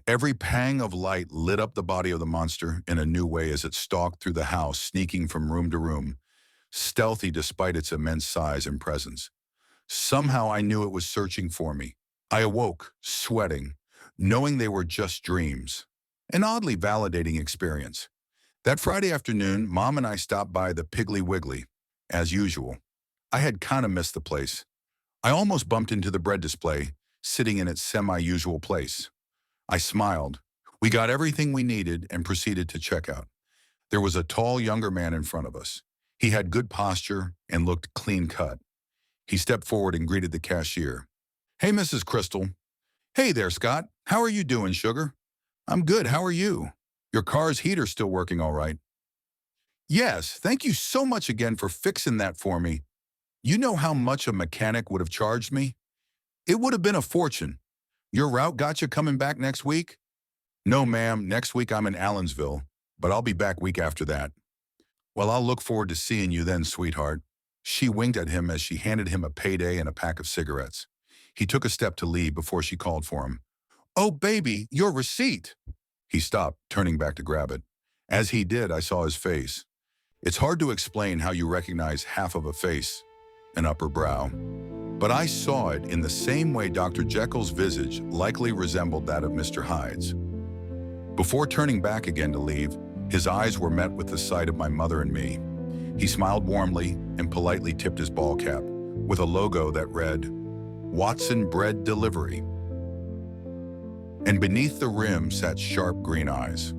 Every pang of light lit up the body of the monster in a new way as it stalked through the house, sneaking from room to room, stealthy despite its immense size and presence. Somehow I knew it was searching for me. I awoke, sweating, knowing they were just dreams. An oddly validating experience. That Friday afternoon, Mom and I stopped by the Piggly Wiggly, as usual. I had kind of missed the place. I almost bumped into the bread display, sitting in its semi-usual place. I smiled. We got everything we needed and proceeded to check out. There was a tall, younger man in front of us. He had good posture and looked clean-cut. He stepped forward and greeted the cashier. "Hey, Mrs. Crystal." "Hey there, Scott. How are you doing, sugar?" "I'm good. How are you? Your car's heater's still working all right." "Yes, thank you so much again for fixing that for me. You know how much a mechanic would have charged me? It would have been a fortune. Your route got you coming back next week?" "No, ma'am. Next week I'm in Allensville, but I'll be back week after that." "Well, I'll look forward to seeing you then, sweetheart." She winked at him as she handed him a payday and a pack of cigarettes. He took a step to leave before she called for him. "Oh, baby, your receipt." He stopped, turning back to grab it. As he did, I saw his face. It's hard to explain how you recognize half of a face, an upper brow. But I saw it in the same way Dr. Jekyll's visage likely resembled that of Mr. Hyde's. Before turning back again to leave, his eyes were met with the sight of my mother and me. He smiled warmly and politely tipped his ball cap, with a logo that read, "Watson Bread Delivery." And beneath the rim sat sharp green eyes.